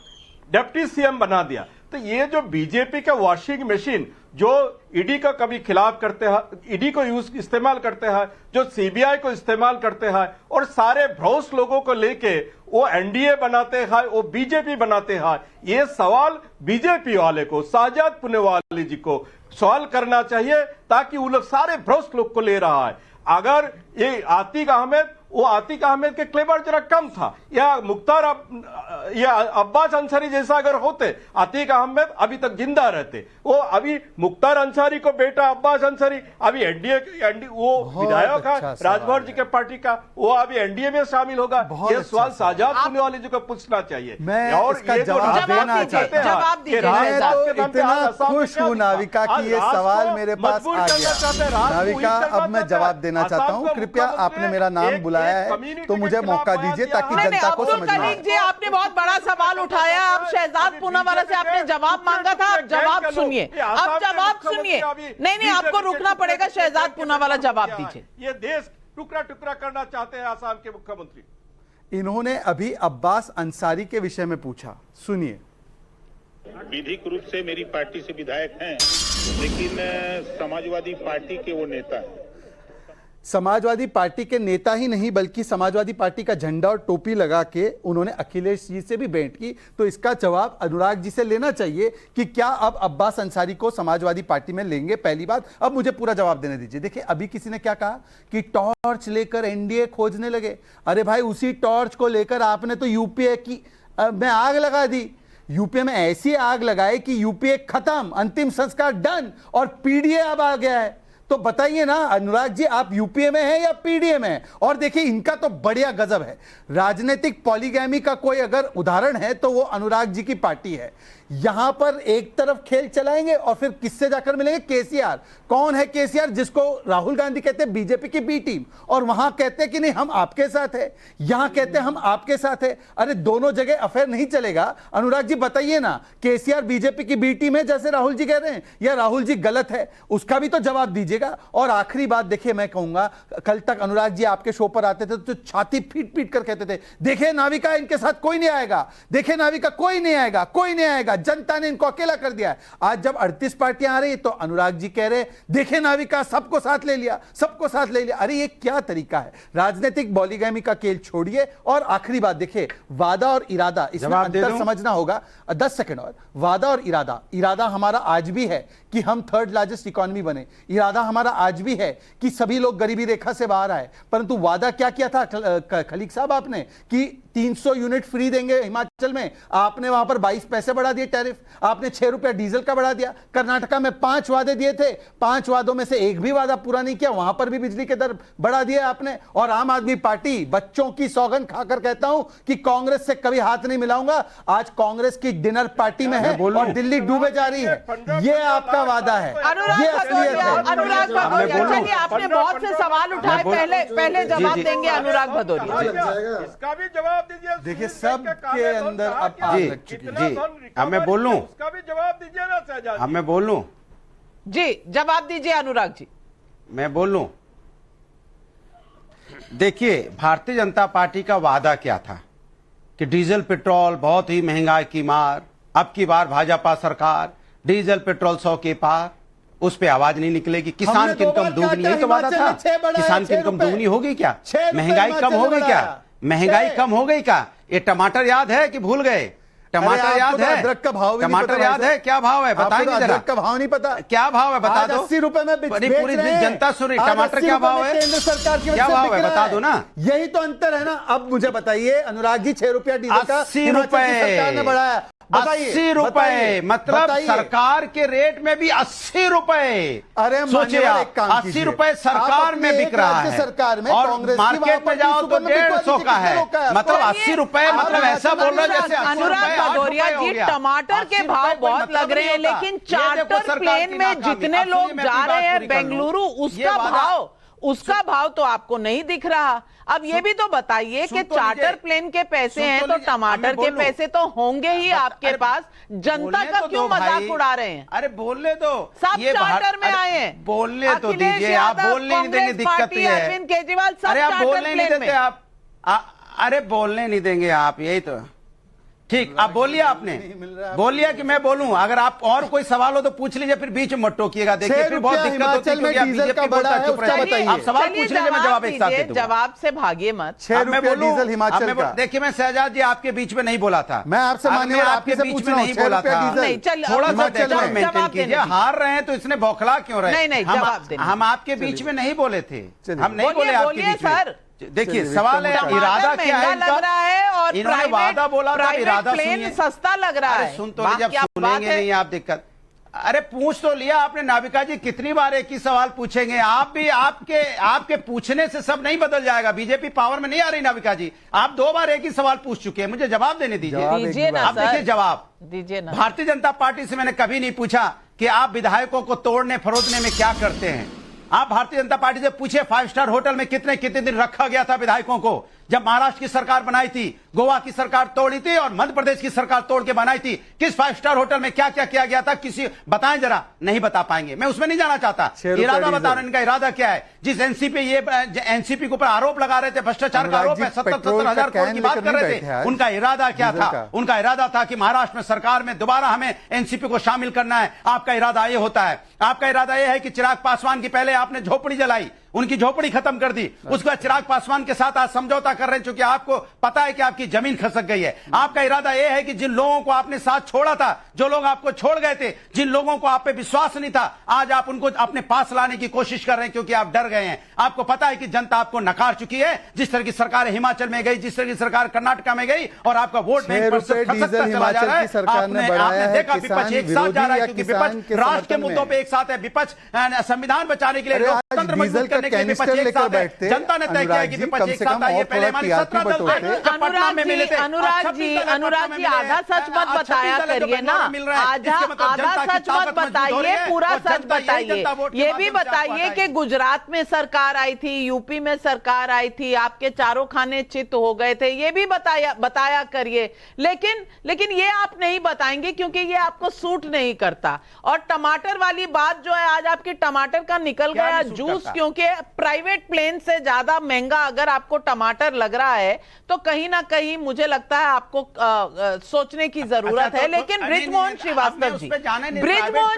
डिप्टी सीएम बना दिया। तो ये जो बीजेपी का वॉशिंग मशीन जो ईडी का कभी खिलाफ करते हैं, ईडी को इस्तेमाल करते हैं, जो सीबीआई को इस्तेमाल करते हैं और सारे भ्रष्ट लोगों को लेके वो एनडीए बनाते हैं, वो बीजेपी बनाते हैं। ये सवाल बीजेपी वाले को, शहजाद पुनेवाली जी को सवाल करना चाहिए, ताकि वो लोग सारे भ्रष्ट लोग को ले रहा है। अगर ये आतिक अहमद के क्लेवर जरा कम था, या या अब्बास अंसारी जैसा अगर होते, आतिक अहमद अभी तक जिंदा रहते। वो अभी मुख्तार अंसारी को बेटा अब्बास अंसारी अभी एनडीए वो विधायक है राजभर जी के पार्टी का, वो अभी एनडीए में शामिल होगा। ये सवाल शहजाद पुनेवाली जी को पूछना चाहिए। और इसका जवाब देना चाहता हूं। इतना खुश हूं नाविका की ये सवाल मेरे पास आ गया। नाविका, अब मैं जवाब देना चाहता हूं। कृपया, आपने मेरा नाम बुलाया है तो मुझे मौका दीजिए ताकि जनता को समझ में आए। जी, आपने बहुत बड़ा सवाल उठाया। अब शहजाद पूनावाला से आपने जवाब मांगा था, अब जवाब सुनिए। अब जवाब सुनिए। नहीं, आपको रुकना पड़ेगा। शहजाद पूनावाला जवाब दीजिए। ये देश टुकड़ा टुकड़ा करना चाहते हैं आसाम के मुख्यमंत्री। इन्होंने अभी अब्बास अंसारी के विषय में पूछा, सुनिए। विधिक रूप से मेरी पार्टी से विधायक हैं, लेकिन समाजवादी पार्टी के वो नेता हैं। समाजवादी पार्टी के नेता ही नहीं बल्कि समाजवादी पार्टी का झंडा और टोपी लगा के उन्होंने अखिलेश जी से भी भेंट की। तो इसका जवाब अनुराग जी से लेना चाहिए कि क्या अब अब्बास अंसारी को समाजवादी पार्टी में लेंगे, पहली बात। अब मुझे पूरा जवाब देने दीजिए। देखिए, अभी किसी ने क्या कहा कि टॉर्च लेकर एनडीए खोजने लगे। अरे भाई, उसी टॉर्च को लेकर आपने तो यूपीए की में आग लगा दी। यूपीए में ऐसी आग लगाई कि यूपीए खत्म, अंतिम संस्कार डन, और पीडीए अब आ गया है। तो बताइए ना अनुराग जी, आप यूपीए में हैं या पीडीए में हैं? और देखिए, इनका तो बढ़िया गजब है। राजनीतिक पॉलीगैमी का कोई अगर उदाहरण है तो वो अनुराग जी की पार्टी है। यहां पर एक तरफ खेल चलाएंगे और फिर किससे जाकर मिलेंगे? केसीआर। कौन है केसीआर? जिसको राहुल गांधी कहते हैं बीजेपी की बी टीम, और वहां कहते हैं कि नहीं हम आपके साथ है, यहां कहते हैं हम आपके साथ है। अरे दोनों जगह अफेयर नहीं चलेगा। अनुराग जी बताइए ना, केसीआर बीजेपी की बी टीम है जैसे राहुल जी कह रहे हैं, या राहुल जी गलत है? उसका भी तो जवाब दीजिएगा। सुनिएगा। और आखिरी बात देखिए, मैं कहूंगा कल तक अनुराग जी आपके शो पर आते थे तो छाती पीट पीट कर कहते थे देखिए नाविका इनके साथ कोई नहीं आएगा, देखिए नाविका कोई नहीं आएगा, कोई नहीं आएगा, जनता ने इनको अकेला कर दिया है। आज जब 38 पार्टियां आ रही तो अनुराग जी कह रहे देखिए नाविका सबको साथ ले लिया, सबको साथ ले लिया। अरे ये क्या तरीका है? राजनीतिक पॉलीगैमी का खेल छोड़िए। और आखिरी बात देखिए, वादा और इरादा, इसमें अंतर समझना होगा। 10 सेकंड और। वादा और इरादा हमारा आज भी है कि हम 3rd लार्जेस्ट इकोनॉमी बने, इरादा हमारा आज भी है कि सभी लोग गरीबी रेखा से बाहर आए, परंतु वादा क्या किया था खलीक साहब आपने कि 300 यूनिट फ्री देंगे हिमाचल में, आपने वहां पर 22 पैसे बढ़ा दिए टैरिफ, आपने 6 रुपया डीजल का बढ़ा दिया। कर्नाटका में 5 वादे दिए थे, 5 वादों में से एक भी वादा पूरा नहीं किया, वहां पर भी बिजली के दर बढ़ा दिए आपने। और आम आदमी पार्टी बच्चों की सौगंध खाकर कहता हूं कि कांग्रेस से कभी हाथ नहीं मिलाऊंगा। आज कांग्रेस की डिनर पार्टी में है और दिल्ली डूबे जा रही है। ये आपका वादा है, ये असलियत है। अनुराग भदौरिया, चलिए आपने बहुत से सवाल उठाए, पहले जवाब देंगे अनुराग भदौरिया। इसका भी जवाब दीजिए। देखिए सब के अंदर अब आग लग चुकी है। जी अब मैं बोल लूं, उसका भी जवाब दीजिए ना शहजाद। अब मैं बोल लूं, जी जवाब दीजिए अनुराग जी। मैं बोल लूं। देखिए भारतीय जनता पार्टी का वादा क्या था कि डीजल पेट्रोल बहुत ही महंगाई की मार, अब की बार भाजपा सरकार डीजल पेट्रोल 100 के पार, उस पे आवाज नहीं निकलेगी। किसान की इनकम दोगुनी, यही तो वादा था। किसान की इनकम दोगुनी होगी क्या? महंगाई कम हो गई क्या? महंगाई कम हो गई क्या? ये टमाटर याद है कि भूल गए? टमाटर याद है? अदरक का भाव टमाटर याद है? क्या भाव है बताएंगे जरा? अदरक का भाव नहीं पता? क्या भाव है बता दो। 80 रुपए में पूरी जनता सुन रही। टमाटर क्या भाव है? केंद्र सरकार की क्या भाव है बता दो ना। यही तो अंतर है ना। अब मुझे बताइए अनुराग जी, 6 रुपया डीजल का 80 रुपए सरकार ने बढ़ाया, 80 रुपए, मतलब सरकार के रेट में भी 80 रुपए। अरे सोचिए आप, 80 रुपए सरकार में बिक रहा है सरकार में, और मार्केट में जाओ तो 150 का है। मतलब 80 रुपए, मतलब ऐसा बोल रहे जैसे अनुराग भदौरिया जी, टमाटर के भाव बहुत लग रहे हैं, लेकिन चार्टर प्लेन में जितने लोग जा रहे हैं बेंगलुरु, उसका भाव तो आपको नहीं दिख रहा। अब ये भी तो बताइए कि चार्टर प्लेन के पैसे हैं तो टमाटर के पैसे तो होंगे ही आपके पास, जनता का क्यों मजाक उड़ा रहे हैं? अरे बोलने दो, सब चार्टर में आए हैं। बोलने तो दीजिए, आप बोलने नहीं देंगे, दिक्कत ये है। अरविंद केजरीवाल सब अरे आप चार्टर बोलने नहीं प्लेन देते में। अरे बोलने नहीं देंगे आप, यही तो ठीक। आप बोलिए, आपने बोलिए कि मैं बोलूं। अगर आप और कोई सवाल हो तो पूछ लीजिए, फिर बीच में मत टोकिएगा। देखिए फिर बहुत दिक्कत होती है क्योंकि आप बीजेपी बोलता है, चुप रहिए। आप सवाल पूछ लीजिए, मैं जवाब एक साथ दे दूंगा। जवाब से भागिए मत। 6 रुपया डीजल हिमाचल का। देखिए मैं शहजाद जी आपके बीच में नहीं बोला था, मैं आपसे मानिए आपके बीच में नहीं बोला था। थोड़ा सा डेकोरम मेंटेन कीजिए। हार रहे हैं तो इसने बौखला क्यों रहे? नहीं, जवाब देना। हम आपके बीच में नहीं बोले थे, हम नहीं बोले आपके बीच में। सर देखिए सवाल है इरादा क्या है लग रहा है, और इन्होंने वादा बोला था, इरादा प्लेन सस्ता लग रहा है। सुन तो जब सुनेंगे नहीं आप दिक्कत। अरे पूछ तो लिया आपने नाविका जी, कितनी बार एक ही सवाल पूछेंगे आप भी? आपके पूछने से सब नहीं बदल जाएगा। बीजेपी पावर में नहीं आ रही नाविका जी, आप 2 बार एक ही सवाल पूछ चुके हैं, मुझे जवाब देने दीजिए। आप देखिए जवाब दीजिए ना। भारतीय जनता पार्टी से मैंने कभी नहीं पूछा कि आप विधायकों को तोड़ने फरोदने में क्या करते हैं। आप भारतीय जनता पार्टी से पूछिए 5 स्टार होटल में कितने दिन रखा गया था विधायकों को। जब महाराष्ट्र की सरकार बनाई थी, गोवा की सरकार तोड़ी थी और मध्य प्रदेश की सरकार तोड़ के बनाई थी, किस 5 स्टार होटल में क्या क्या किया गया था, किसी बताएं जरा। नहीं बता पाएंगे, मैं उसमें नहीं जाना चाहता। इरादा बता रहे, इनका इरादा क्या है? जिस एनसीपी के ऊपर आरोप लगा रहे थे, भ्रष्टाचार का आरोप है, 70 हजार करोड़ की बात कर रहे थे, उनका इरादा क्या था? उनका इरादा था कि महाराष्ट्र में सरकार में दोबारा हमें एनसीपी को शामिल करना है। आपका इरादा ये होता है। आपका इरादा यह है कि चिराग पासवान की पहले आपने झोपड़ी जलाई, उनकी झोपड़ी खत्म कर दी, उसके बाद चिराग पासवान के साथ आज समझौता कर रहे हैं क्योंकि आपको पता है कि आपकी जमीन खसक गई है। आपका इरादा यह है कि जिन लोगों को आपने साथ छोड़ा था, जो लोग आपको छोड़ गए थे, जिन लोगों को आप पे विश्वास नहीं था, आज आप उनको अपने पास लाने की कोशिश कर रहे हैं क्योंकि आप डर गए हैं। आपको पता है कि जनता आपको नकार चुकी है। जिस तरह की सरकार हिमाचल में गई, जिस तरह की सरकार कर्नाटका में गई और आपका वोट बैंक खसकता चला जा रहा है। आपने देखा विपक्ष एक साथ जा रहा है क्योंकि विपक्ष राष्ट्र के मुद्दों पर एक साथ है। विपक्ष संविधान बचाने के लिए, लोकतंत्र मजबूत करने के लिए विपक्ष कैनिस्टर एक लेकर साथ है। बैठते, जनता ने तय किया है कि अनुराग जी, विपक्ष कम एक से साथ कम है। ये और पहले थोड़ा हमारे टीआरपी 17 दल थे, जब पटना में मिले थे। अनुराग जी आधा सच मत बताया करिए ना, आधा सच मत बताइए, पूरा सच बताइए। ये भी बताइए कि गुजरात में सरकार आई थी, यूपी में सरकार आई थी, आपके चारों खाने चित हो गए थे, ये भी बताया करिए। लेकिन ये आप नहीं बताएंगे क्योंकि ये आपको सूट नहीं करता। और टमाटर वाली बात जो है, आज आपकी टमाटर का निकल गया जूस, क्योंकि प्राइवेट प्लेन से ज्यादा महंगा अगर आपको टमाटर लग रहा है तो कहीं ना कहीं मुझे लगता है आपको सोचने की जरूरत है। लेकिन बृजमोहन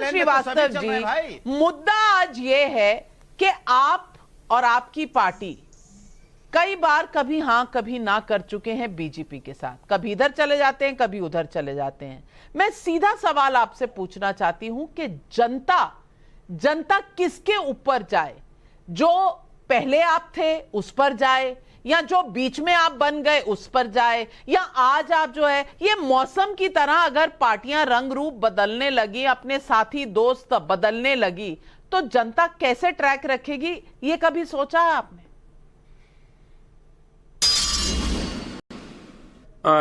श्रीवास्तव जी, मुद्दा आज ये है कि आप और आपकी पार्टी कई बार कभी हां कभी ना कर चुके हैं बीजेपी के साथ, कभी इधर चले जाते हैं, कभी उधर चले जाते हैं। मैं सीधा सवाल आपसे पूछना चाहती हूं कि जनता किसके ऊपर जाए? जो पहले आप थे उस पर जाए, या जो बीच में आप बन गए उस पर जाए, या आज आप जो है ये मौसम की तरह अगर पार्टियां रंग रूप बदलने लगी, अपने साथी दोस्त बदलने लगी, तो जनता कैसे ट्रैक रखेगी? ये कभी सोचा है आपने?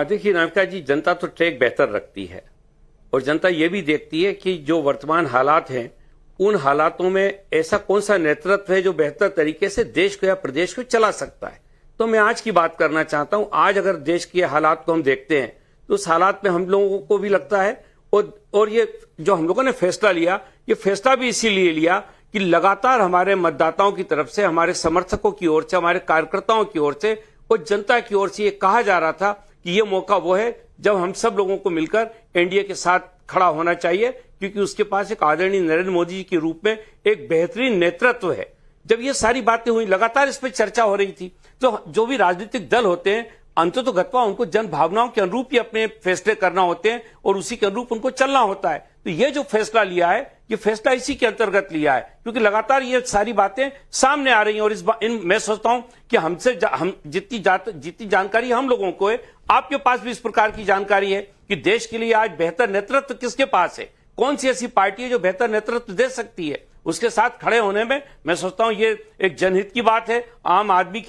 देखिए नाविका जी, जनता तो ट्रैक बेहतर रखती है और जनता ये भी देखती है कि जो वर्तमान हालात हैं उन हालातों में ऐसा कौन सा नेतृत्व है जो बेहतर तरीके से देश को या प्रदेश को चला सकता है। तो मैं आज की बात करना चाहता हूं। आज अगर देश के हालात को हम देखते हैं तो उस हालात में हम लोगों को भी लगता है, और ये जो हम लोगों ने फैसला लिया, ये फैसला भी इसीलिए लिया कि लगातार हमारे मतदाताओं की तरफ से, हमारे समर्थकों की ओर से, हमारे कार्यकर्ताओं की ओर से और जनता की ओर से ये कहा जा रहा था कि ये मौका वो है जब हम सब लोगों को मिलकर एनडीए के साथ खड़ा होना चाहिए, क्योंकि उसके पास एक आदरणीय नरेंद्र मोदी जी के रूप में एक बेहतरीन नेतृत्व है। जब ये सारी बातें हुई, लगातार इस पर चर्चा हो रही थी, तो जो भी राजनीतिक दल होते हैं अंततोगत्वा उनको जन भावनाओं के अनुरूप ही अपने फैसले करना होते हैं और उसी के अनुरूप उनको चलना होता है। तो ये जो फैसला लिया है, ये फैसला इसी के अंतर्गत लिया है, क्योंकि लगातार ये सारी बातें सामने आ रही हैं। और मैं सोचता हूं कि हम जितनी जानकारी हम लोगों को है, आपके पास भी इस प्रकार की जानकारी है कि देश के लिए आज बेहतर नेतृत्व किसके पास है, कौन सी ऐसी पार्टी है जो बेहतर नेतृत्व दे सकती है। उसके साथ खड़े होने में मैं सोचता हूं ये एक जनहित की बात है। आम आदमी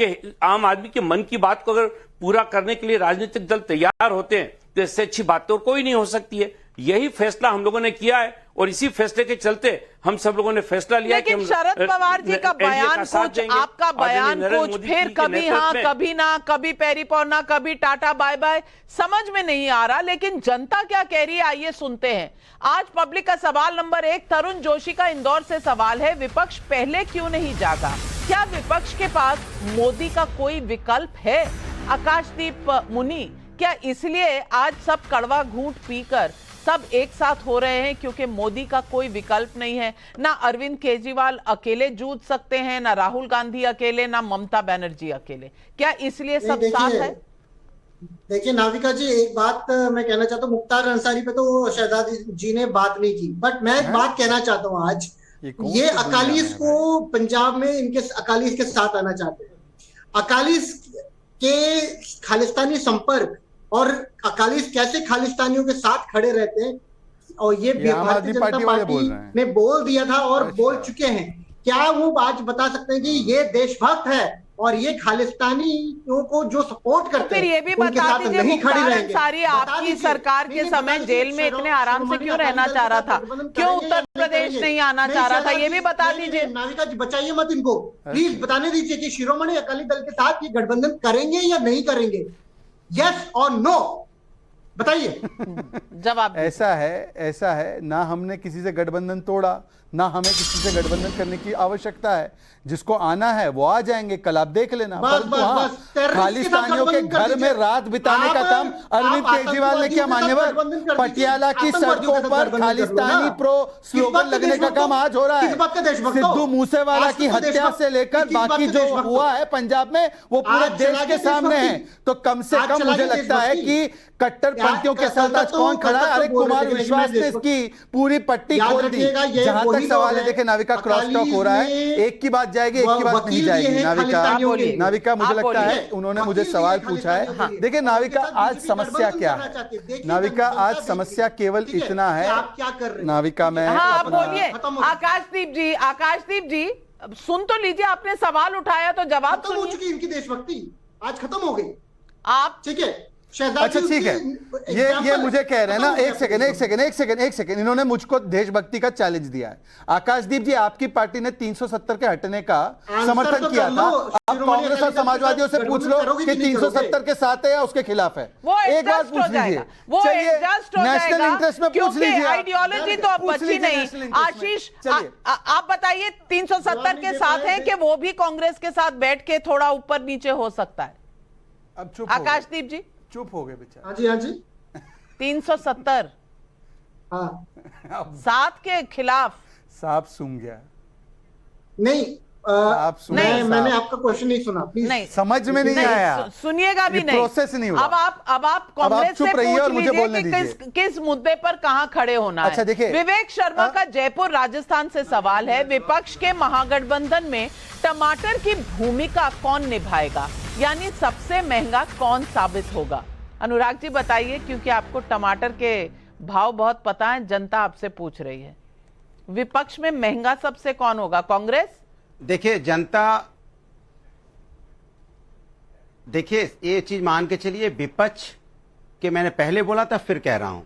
के मन की बात को अगर पूरा करने के लिए राजनीतिक दल तैयार होते हैं तो इससे अच्छी बात तो कोई नहीं हो सकती है। यही फैसला हम लोगों ने किया है और इसी फैसले के चलते हम सब लोगों ने फैसला लिया। लेकिन शरद पवार जी का बयान कुछ, आपका बयान कुछ, फिर कभी हाँ कभी ना, कभी पेरिपौना, कभी टाटा बाय बाय, समझ में नहीं आ रहा। लेकिन जनता क्या कह रही है, आइए सुनते हैं। आज पब्लिक का सवाल नंबर 1 तरुण जोशी का इंदौर से सवाल है, विपक्ष पहले क्यों नहीं जागा? क्या विपक्ष के पास मोदी का कोई विकल्प है? आकाशदीप मुनि, क्या इसलिए आज सब कड़वा घूंट पीकर सब एक साथ हो रहे हैं क्योंकि मोदी का कोई विकल्प नहीं है? ना अरविंद केजरीवाल अकेले जूझ सकते हैं, ना राहुल गांधी अकेले, ना ममता बनर्जी अकेले, क्या इसलिए सब साथ है? देखिए नाविका जी, एक बात मैं कहना चाहता हूँ, मुख्तार अंसारी पे तो शहजाद जी ने बात नहीं की, बट मैं एक बात कहना चाहता हूँ। आज ये अकालीस को पंजाब में इनके अकालीस के साथ आना चाहते हैं। अकालीस के खालिस्तानी संपर्क और अकालीस कैसे खालिस्तानियों के साथ खड़े रहते हैं, और ये भारतीय जनता पार्टी ने बोल दिया था और बोल चुके हैं। क्या वो आज बता सकते हैं कि ये देशभक्त है और ये खालिस्तानियों को जो सपोर्ट करते हैं, फिर ये भी बता दीजिए, मुख्तार अंसारी आपकी सरकार के समय जेल में इतने आराम से क्यों रहना चाह रहा था? क्यों उत्तर प्रदेश नहीं आना चाह रहा था? ये भी बता दीजिए। नाविका जी बचाइए मत इनको, प्लीज बताने दीजिए कि शिरोमणि अकाली दल के साथ ये गठबंधन करेंगे या नहीं करेंगे? यस और नो बताइए। जवाब। ऐसा है ना, हमने किसी से गठबंधन तोड़ा, ना हमें किसी से गठबंधन करने की आवश्यकता है। जिसको आना है वो आ जाएंगे, कल आप देख लेना। खालिस्तानियों के घर में रात बिताने का काम अरविंद केजरीवाल ने किया मान्यवर। पटियाला की सड़कों पर खालिस्तानी प्रो स्लोगन लगने का काम आज हो रहा है। सिद्धू मूसेवाला की हत्या से लेकर बाकी जो हुआ है पंजाब में, वो पूरे देश के सामने है। तो कम से कम मुझे लगता है कि कट्टरपंथियों के साथ आज कौन खड़ा है? अरे कुमार विश्वास ने इसकी पूरी पट्टी खोल दी। जहां तक सवाल है, देखे नाविका क्रॉस टॉक हो रहा है, एक की बात जाएगी, एक की बात नहीं जाएगी। नाविका मुझे लगता है उन्होंने मुझे सवाल पूछा है। देखिए नाविका, आज समस्या क्या है? नाविका, आज समस्या केवल इतना है। नाविका, मैं हाँ बोलिए। आकाशदीप जी सुन तो लीजिए, आपने सवाल उठाया तो जवाब खत्म हो सुनिए। चुकी इनकी देशभक्ति, आज खत्म हो गई। आप ठीक है, अच्छा ठीक है, ये मुझे कह रहे हैं ना, एक सेकंड, इन्होंने मुझको देशभक्ति का चैलेंज दिया है। आकाशदीप जी, आपकी पार्टी ने 370 के हटने का समर्थन किया था। अब कांग्रेस और समाजवादियों से पूछ लो कि 370 के साथ है या उसके खिलाफ है। एक बात पूछ लीजिए, चलिए नेशनल इंटरेस्ट में पूछ लीजिए। आइडियोलॉजी तो अब बची नहीं। आशीष, आप बताइए, 370 के साथ है कि वो भी कांग्रेस के साथ बैठ के थोड़ा ऊपर नीचे हो सकता है? अब चुप, आकाशदीप जी चुप हो गए बेचारे। हाँ जी 370 हाँ, 7 के खिलाफ। सांप सूंघ गया नहीं, मैंने आपका क्वेश्चन नहीं सुना, प्लीज। नहीं, समझ में नहीं आया, सुनिएगा भी नहीं, प्रोसेस नहीं हुआ। अब आप कांग्रेस से पूछ लीजिए कि किस मुद्दे पर कहां खड़े होना अच्छा, है। देखिए, विवेक शर्मा का जयपुर राजस्थान से सवाल है, विपक्ष के महागठबंधन में टमाटर की भूमिका कौन निभाएगा, यानी सबसे महंगा कौन साबित होगा? अनुराग जी बताइए, क्योंकि आपको टमाटर के भाव बहुत पता है, जनता आपसे पूछ रही है। विपक्ष में महंगा सबसे कौन होगा, कांग्रेस? देखिए जनता, देखिए ये चीज मान के चलिए, विपक्ष के मैंने पहले बोला था, फिर कह रहा हूं,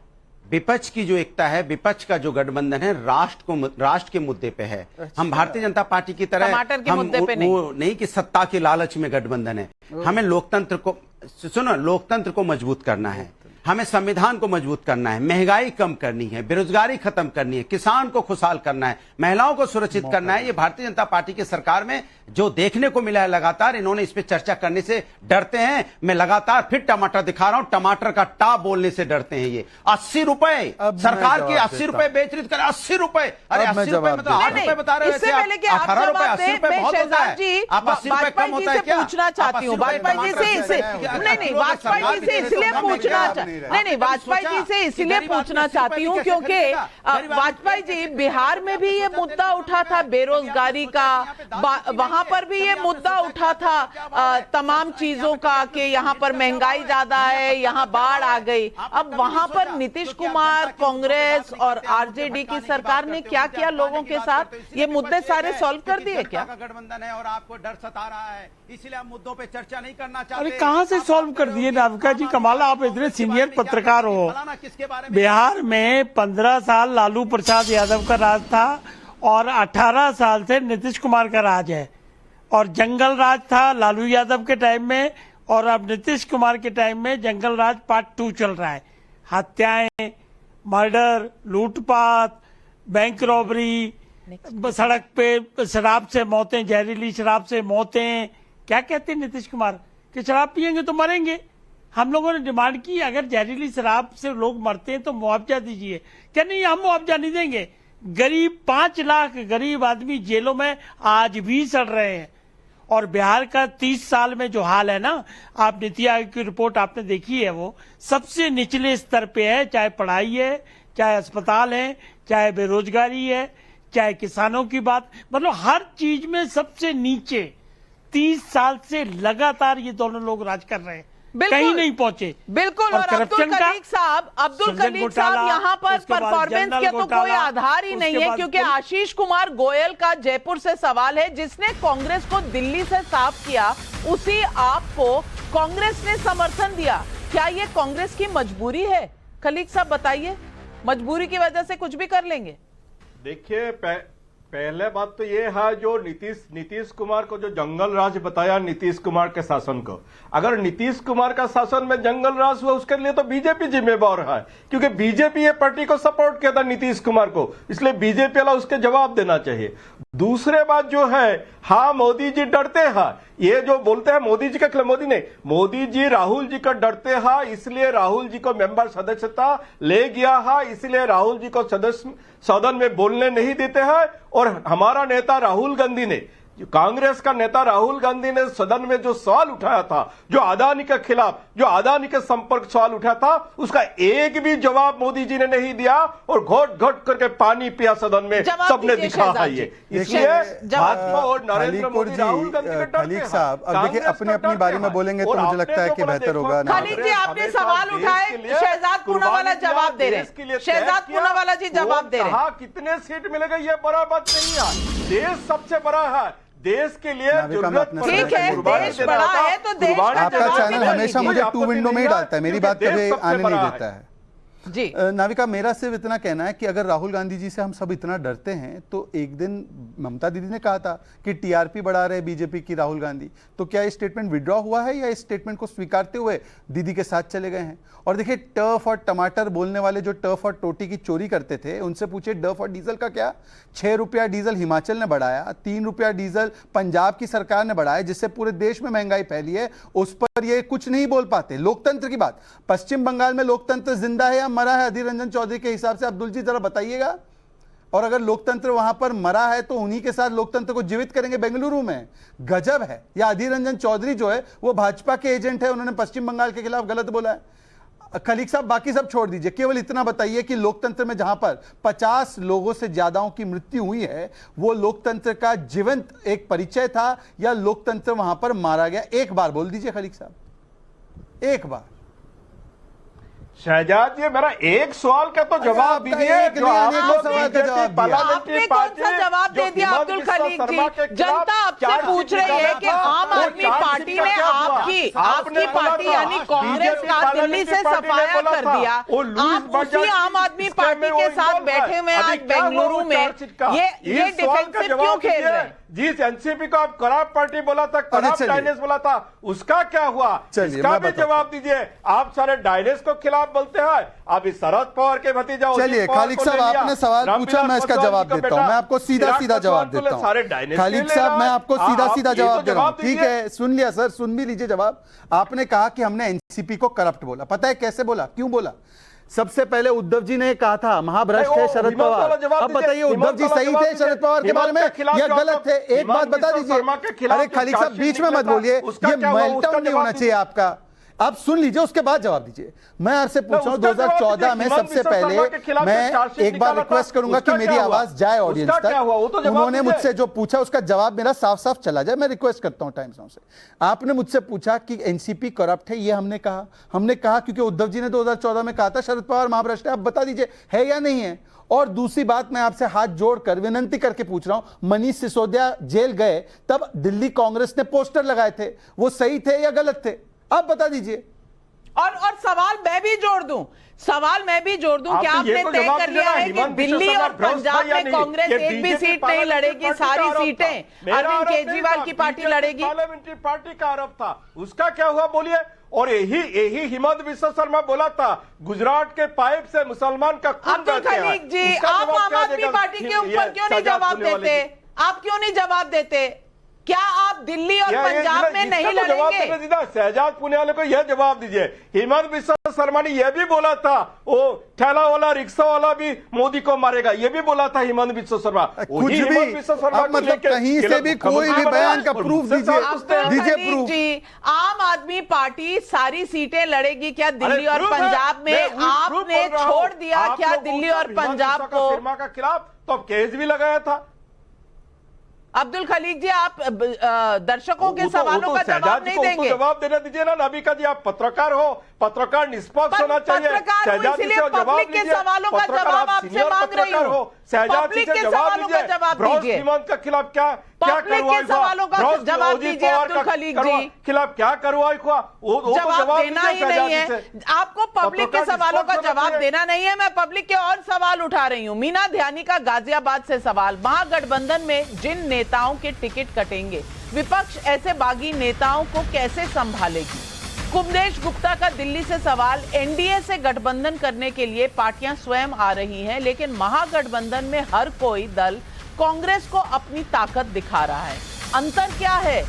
विपक्ष की जो एकता है, विपक्ष का जो गठबंधन है, राष्ट्र के मुद्दे पे है। हम भारतीय जनता पार्टी की तरह टमाटर के हम मुद्दे पे वो नहीं कि सत्ता के लालच में गठबंधन है। हमें लोकतंत्र को, सुनो, लोकतंत्र को मजबूत करना है, हमें संविधान को मजबूत करना है, महंगाई कम करनी है, बेरोजगारी खत्म करनी है, किसान को खुशहाल करना है, महिलाओं को सुरक्षित करना है। ये भारतीय जनता पार्टी की सरकार में जो देखने को मिला है, लगातार इन्होंने इस पे चर्चा करने से डरते हैं। मैं लगातार फिर टमाटर दिखा रहा हूं, टमाटर का टाप बोलने से डरते हैं। ये 80 रुपए सरकार की 80 रुपए बेच रही थी, 80 रुपए, अरे 80 रुपए मतलब 8 रुपए बता रहे हो, 18 रुपए, 80 रुपए बहुत होता है। आप 80 रुपए कम होता है क्या? पूछना चाहती हूँ वाजपेयी जी से, नहीं वाजपेयी जी से इसलिए पूछना चाहती हूँ क्योंकि वाजपेयी जी बिहार में भी ये मुद्दा उठा था बेरोजगारी का, वहां पर भी ये मुद्दा उठा था तमाम चीजों का कि यहाँ पर महंगाई ज्यादा है, यहाँ बाढ़ आ गई। अब वहां पर नीतीश कुमार, कांग्रेस और आरजेडी की सरकार ने क्या किया लोगों के साथ? ये मुद्दे सारे सॉल्व कर दिए क्या? गठबंधन है और आपको डर सता रहा है, इसलिए आप मुद्दों पे चर्चा नहीं करना चाहते। अरे कहां से सॉल्व कर दिए नाविका जी, कमाल, आप इतने सीनियर पत्रकार हो। बिहार में 15 साल लालू प्रसाद यादव का राज था और 18 साल से नीतीश कुमार का राज है, और जंगल राज था लालू यादव के टाइम में, और अब नीतीश कुमार के टाइम में जंगल राज पार्ट 2 चल रहा है। हत्याएं, मर्डर, लूटपाट, बैंक रॉबरी, सड़क पे शराब से मौतें, जहरीली शराब से मौतें। क्या कहते हैं नीतीश कुमार कि शराब पियेंगे तो मरेंगे। हम लोगों ने डिमांड की अगर जहरीली शराब से लोग मरते हैं तो मुआवजा दीजिए, क्या नहीं, हम मुआवजा नहीं देंगे। गरीब 5 लाख गरीब आदमी जेलों में आज भी सड़ रहे हैं। और बिहार का 30 साल में जो हाल है ना, आप नीति आयोग की रिपोर्ट आपने देखी है, वो सबसे निचले स्तर पे है, चाहे पढ़ाई है, चाहे अस्पताल है, चाहे बेरोजगारी है, चाहे किसानों की बात, मतलब हर चीज में सबसे नीचे। 30 साल से लगातार ये दोनों लोग राज कर रहे हैं, कहीं नहीं पहुंचे। बिल्कुल। और अब्दुल कलीग साहब यहाँ पर परफॉर्मेंस के तो कोई आधार ही नहीं है, क्योंकि आशीष कुमार गोयल का जयपुर से सवाल है, जिसने कांग्रेस को दिल्ली से साफ किया, उसी आपको कांग्रेस ने समर्थन दिया। क्या ये कांग्रेस की मजबूरी है? कलीग साहब बताइए, मजबूरी की वजह से कुछ भी कर लेंगे? देखिए, पहले बात तो ये है, जो नीतीश कुमार को जो जंगल राज बताया नीतीश कुमार के शासन को, अगर नीतीश कुमार का शासन में जंगल राज हुआ उसके लिए तो बीजेपी जिम्मेवार है, क्योंकि बीजेपी ये पार्टी को सपोर्ट किया था नीतीश कुमार को, इसलिए बीजेपी वाला उसके जवाब देना चाहिए। दूसरे बात जो है, हाँ मोदी जी डरते हैं, ये जो बोलते हैं मोदी जी का खिलाफ, मोदी जी राहुल जी का डरते हैं, इसलिए राहुल जी को मेंबर सदस्यता ले गया है, इसलिए राहुल जी को सदस्य सदन में बोलने नहीं देते हैं। और हमारा नेता राहुल गांधी ने कांग्रेस का नेता राहुल गांधी ने सदन में जो सवाल उठाया था, जो अदानी के खिलाफ, जो अदानी के संपर्क सवाल उठाया था, उसका एक भी जवाब मोदी जी ने नहीं दिया और घोट घोट करके पानी पिया सदन में, सबने दिखा है ये। इसलिए भाजपा और नरेंद्र मोदी राहुल गांधी के डर खलीक साहब, अब देखिए अपनी अपनी बारी में बोलेंगे तो मुझे लगता है कि बेहतर होगा। खलीक जी, आपने सवाल उठाए, शहजाद पूनावाला जवाब दे रहे हैं। शहजाद पूनावाला जी जवाब दे रहे हैं। कितने सीट मिलेगा ये बड़ा बात नहीं है, देश सबसे बड़ा है, देश के लिए जरूरत ठीक है, देश बड़ा है तो देश का आपका चैनल हमेशा मुझे 2 विंडो में ही डालता है, मेरी बात कभी आने नहीं देता है जी। नाविका, मेरा सिर्फ इतना कहना है कि अगर राहुल गांधी जी से हम सब इतना डरते हैं तो एक दिन ममता दीदी ने कहा था कि टीआरपी बढ़ा रहे बीजेपी की राहुल गांधी, तो क्या ये स्टेटमेंट विड्रॉ हुआ है या इस स्टेटमेंट को स्वीकारते हुए दीदी के साथ चले गए हैं? और देखिए, टर्फ और टमाटर बोलने वाले जो टर्फ और टोटी की चोरी करते थे, उनसे पूछे डर्फ और डीजल का क्या? 6 रुपया डीजल हिमाचल ने बढ़ाया, 3 रुपया डीजल पंजाब की सरकार ने बढ़ाया, जिससे पूरे देश में महंगाई फैली है, उस पर ये कुछ नहीं बोल पाते। लोकतंत्र की बात, पश्चिम बंगाल में लोकतंत्र जिंदा है या मरा है अधीर रंजन चौधरी के हिसाब से? अब्दुल जी जरा बताइएगा। और अगर लोकतंत्र वहां पर मरा है तो उन्हीं के साथ लोकतंत्र को जीवित करेंगे बेंगलुरु में। गजब है। या अधीर रंजन चौधरी जो है वो भाजपा के एजेंट है, उन्होंने पश्चिम बंगाल के खिलाफ गलत बोला है। खलीक साहब, बाकी सब छोड़ दीजिए, केवल इतना बताइए कि लोकतंत्र में जहां पर 50 लोगों से ज्यादाओं की मृत्यु हुई है, वो लोकतंत्र का जीवंत एक परिचय था या लोकतंत्र वहां पर मारा गया? एक बार बोल दीजिए खलीक साहब, एक बार। शहजाद जी, मेरा एक सवाल का तो जवाब दीजिए। आपने कौन सा जवाब दे दिया अब्दुल खलीक जी? जनता आपसे पूछ रही है कि आम आदमी पार्टी ने आपकी पार्टी यानी कांग्रेस का दिल्ली से सफाया कर दिया। आप उसी आम आदमी पार्टी के साथ बैठे हुए आज बेंगलुरु में ये डिफेंसिव क्यों खेल रहे हैं? जिस एनसीपी को आप खराब पार्टी बोला था, खराब डायनेस बोला था, उसका क्या हुआ? इसका भी जवाब दीजिए। आप सारे डायनेस को खिलाफ बोलते हैं, आप इस शरद पवार के भतीजा। चलिए खालिक साहब, आपने सवाल पूछा, मैं इसका जवाब देता हूं। मैं आपको सीधा सीधा जवाब देता हूं खालिक साहब, मैं आपको सीधा सीधा जवाब दे रहा हूं। ठीक है, सुन लिया सर, सुन भी लीजिए जवाब। आपने कहा कि हमने एनसीपी को करप्ट बोला। पता है कैसे बोला, क्यों बोला? सबसे पहले उद्धव जी ने कहा था महाभ्रष्ट है शरद पवार। अब बताइए, उद्धव जी सही थे शरद पवार के बारे में या गलत थे? एक बात बता दीजिए। अरे खालिक साहब, बीच में मत बोलिए, ये मेल्टडाउन नहीं होना चाहिए आपका। आप सुन लीजिए, उसके बाद जवाब दीजिए। मैं आपसे पूछ रहा हूं, 2014 में सबसे पहले मैं एक बार रिक्वेस्ट करूंगा कि मेरी आवाज जाए ऑडियंस तक। उन्होंने मुझसे जो पूछा उसका जवाब मेरा साफ साफ चला जाए। मैं रिक्वेस्ट करता हूं टाइम्स नाउ से। आपने मुझसे पूछा कि एनसीपी करप्ट है, ये हमने कहा क्योंकि उद्धव जी ने 2014 में कहा था शरद पवार महाभ्रष्ट है। आप बता दीजिए है या नहीं है? और दूसरी बात, मैं आपसे हाथ जोड़कर विनंती करके पूछ रहा हूं, मनीष सिसोदिया जेल गए तब दिल्ली कांग्रेस ने पोस्टर लगाए थे, वो सही थे या गलत थे? आप बता दीजिए। और सवाल मैं भी जोड़ दूं, क्या आपने तय कर लिया है कि दिल्ली और पंजाब में कांग्रेस एक भी सीट नहीं लड़ेगी, सारी सीटें अरविंद केजरीवाल की पार्टी लड़ेगी? पार्लियामेंट्री पार्टी का आरोप था, उसका क्या हुआ बोलिए? और यही हिमंत विश्व शर्मा बोला था, गुजरात के पाइप से मुसलमान का खून अब्दुल खलीक जी, आप आम आदमी पार्टी के ऊपर क्यों नहीं जवाब देते? आप क्यों नहीं जवाब देते? क्या आप दिल्ली और पंजाब में नहीं लड़ेंगे? शहजाद पुनियाले को यह जवाब दीजिए। हिमंत बिस्वा शर्मा ने यह भी बोला था, वो ठेला वाला रिक्शा वाला भी मोदी को मारेगा, यह भी बोला था हिमंत बिस्वा शर्मा। कुछ भी मतलब कहीं से भी कोई भी बयान का प्रूफ दीजिए प्रूफ। जी, आम आदमी पार्टी सारी सीटें लड़ेगी क्या दिल्ली और पंजाब में? आपने छोड़ दिया क्या दिल्ली और पंजाब को? शर्मा का खिलाफ तो अब केस भी लगाया था। अब्दुल खलीक जी, आप दर्शकों के सवालों का जवाब नहीं देंगे? जवाब देना दीजिए ना नाविका जी, आप पत्रकार हो, पत्रकार निष्पक्ष होना चाहिए। इसलिए पब्लिक के सवालों का जवाब आपसे मांग रही हूं। पब्लिक के सवालों का जवाब दीजिए। हिमंत के खिलाफ क्या पब्लिक के सवालों का जवाब दीजिए अब्दुल खलीक जी। खिलाफ क्या कार्रवाई हुआ, जवाब देना ही नहीं है आपको। पब्लिक के सवालों का जवाब देना नहीं है। मैं पब्लिक के और सवाल उठा रही हूं। मीना ध्यानी का गाजियाबाद से सवाल, महागठबंधन में जिन नेताओं के टिकट कटेंगे, विपक्ष ऐसे बागी नेताओं को कैसे संभालेगी? कुमदेश गुप्ता का दिल्ली से सवाल, एनडीए से गठबंधन करने के लिए पार्टियां स्वयं आ रही हैं, लेकिन महागठबंधन में हर कोई दल कांग्रेस को अपनी ताकत दिखा रहा है, अंतर क्या है?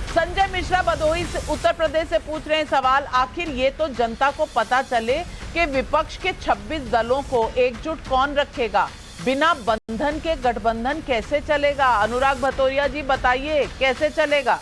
संजय मिश्रा भदोही से उत्तर प्रदेश से पूछ रहे हैं सवाल, आखिर ये तो जनता को पता चले कि विपक्ष के 26 दलों को एकजुट कौन रखेगा? बिना बंधन के गठबंधन कैसे चलेगा? अनुराग भतौरिया जी बताइए, कैसे चलेगा?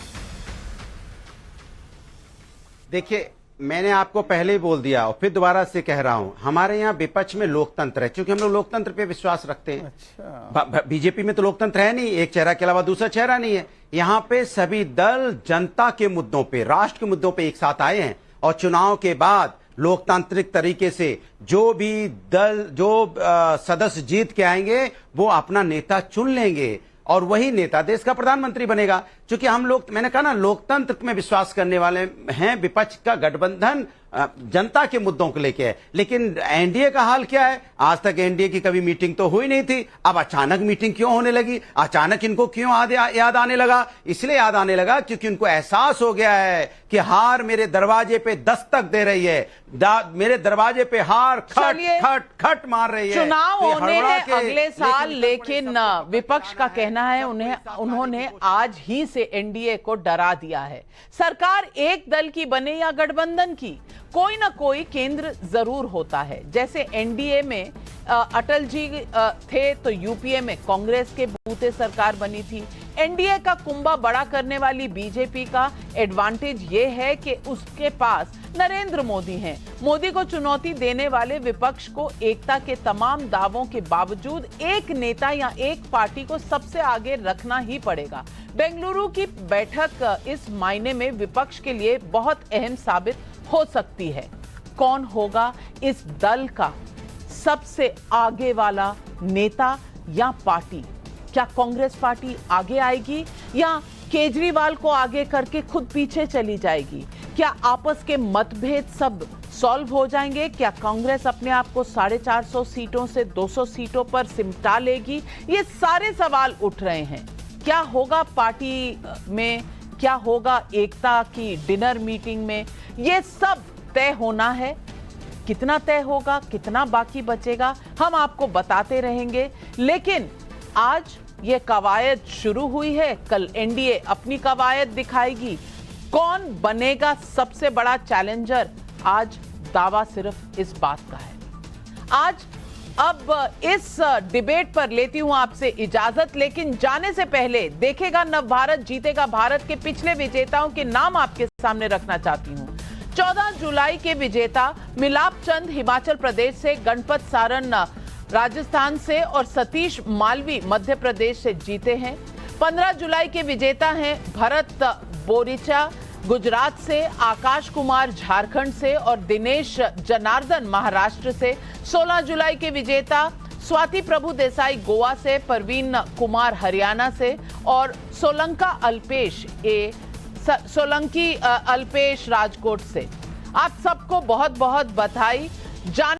देखिए, मैंने आपको पहले ही बोल दिया और फिर दोबारा से कह रहा हूं, हमारे यहाँ विपक्ष में लोकतंत्र है, क्योंकि हम लोग लोकतंत्र पे विश्वास रखते हैं। अच्छा। बीजेपी में तो लोकतंत्र है नहीं, एक चेहरा के अलावा दूसरा चेहरा नहीं है। यहाँ पे सभी दल जनता के मुद्दों पे, राष्ट्र के मुद्दों पे एक साथ आए हैं और चुनाव के बाद लोकतांत्रिक तरीके से जो भी दल, जो सदस्य जीत के आएंगे वो अपना नेता चुन लेंगे और वही नेता देश का प्रधानमंत्री बनेगा। क्योंकि हम लोग, मैंने कहा ना, लोकतंत्र में विश्वास करने वाले हैं। विपक्ष का गठबंधन जनता के मुद्दों को लेके है, लेकिन एनडीए का हाल क्या है? आज तक एनडीए की कभी मीटिंग तो हुई नहीं थी, अब अचानक मीटिंग क्यों होने लगी? अचानक इनको क्यों याद आने लगा? इसलिए याद आने लगा क्योंकि उनको एहसास हो गया है कि हार मेरे दरवाजे पे दस्तक दे रही है, मेरे दरवाजे पे हार खट खट खट मार रही है। चुनाव होने हैं अगले साल, लेकिन विपक्ष का कहना है उन्होंने आज ही से एनडीए को डरा दिया है। सरकार एक दल की बने या गठबंधन की, कोई ना कोई केंद्र जरूर होता है। जैसे एनडीए में अटल जी थे तो यूपीए में कांग्रेस के बूते सरकार बनी थी। एनडीए का कुंभा बड़ा करने वाली बीजेपी का एडवांटेज ये है कि उसके पास नरेंद्र मोदी हैं। मोदी को चुनौती देने वाले विपक्ष को एकता के तमाम दावों के बावजूद एक नेता या एक पार्टी को सबसे आगे रखना ही पड़ेगा। बेंगलुरु की बैठक इस मायने में विपक्ष के लिए बहुत अहम साबित हो सकती है। कौन होगा इस दल का सबसे आगे वाला नेता या पार्टी? क्या कांग्रेस पार्टी आगे आएगी या केजरीवाल को आगे करके खुद पीछे चली जाएगी? क्या आपस के मतभेद सब सॉल्व हो जाएंगे? क्या कांग्रेस अपने आप को 450 सीटों से 200 सीटों पर सिमटा लेगी? ये सारे सवाल उठ रहे हैं। क्या होगा पार्टी में? क्या होगा एकता की डिनर मीटिंग में? ये सब तय होना है। कितना तय होगा, कितना बाकी बचेगा, हम आपको बताते रहेंगे। लेकिन आज ये कवायद शुरू हुई है, कल एनडीए अपनी कवायद दिखाएगी। कौन बनेगा सबसे बड़ा चैलेंजर? आज दावा सिर्फ इस बात का है। आज अब इस डिबेट पर लेती हूं आपसे इजाजत, लेकिन जाने से पहले देखेगा नव भारत जीतेगा भारत के पिछले विजेताओं के नाम आपके सामने रखना चाहती हूं। 14 जुलाई के विजेता मिलाप चंद हिमाचल प्रदेश से, गणपत सारन राजस्थान से और सतीश मालवी मध्य प्रदेश से जीते हैं। 15 जुलाई के विजेता हैं भरत बोरिचा गुजरात से, आकाश कुमार झारखंड से और दिनेश जनार्दन महाराष्ट्र से। 16 जुलाई के विजेता स्वाति प्रभु देसाई गोवा से, परवीन कुमार हरियाणा से और सोलंकी अल्पेश राजकोट से। आप सबको बहुत बहुत बधाई।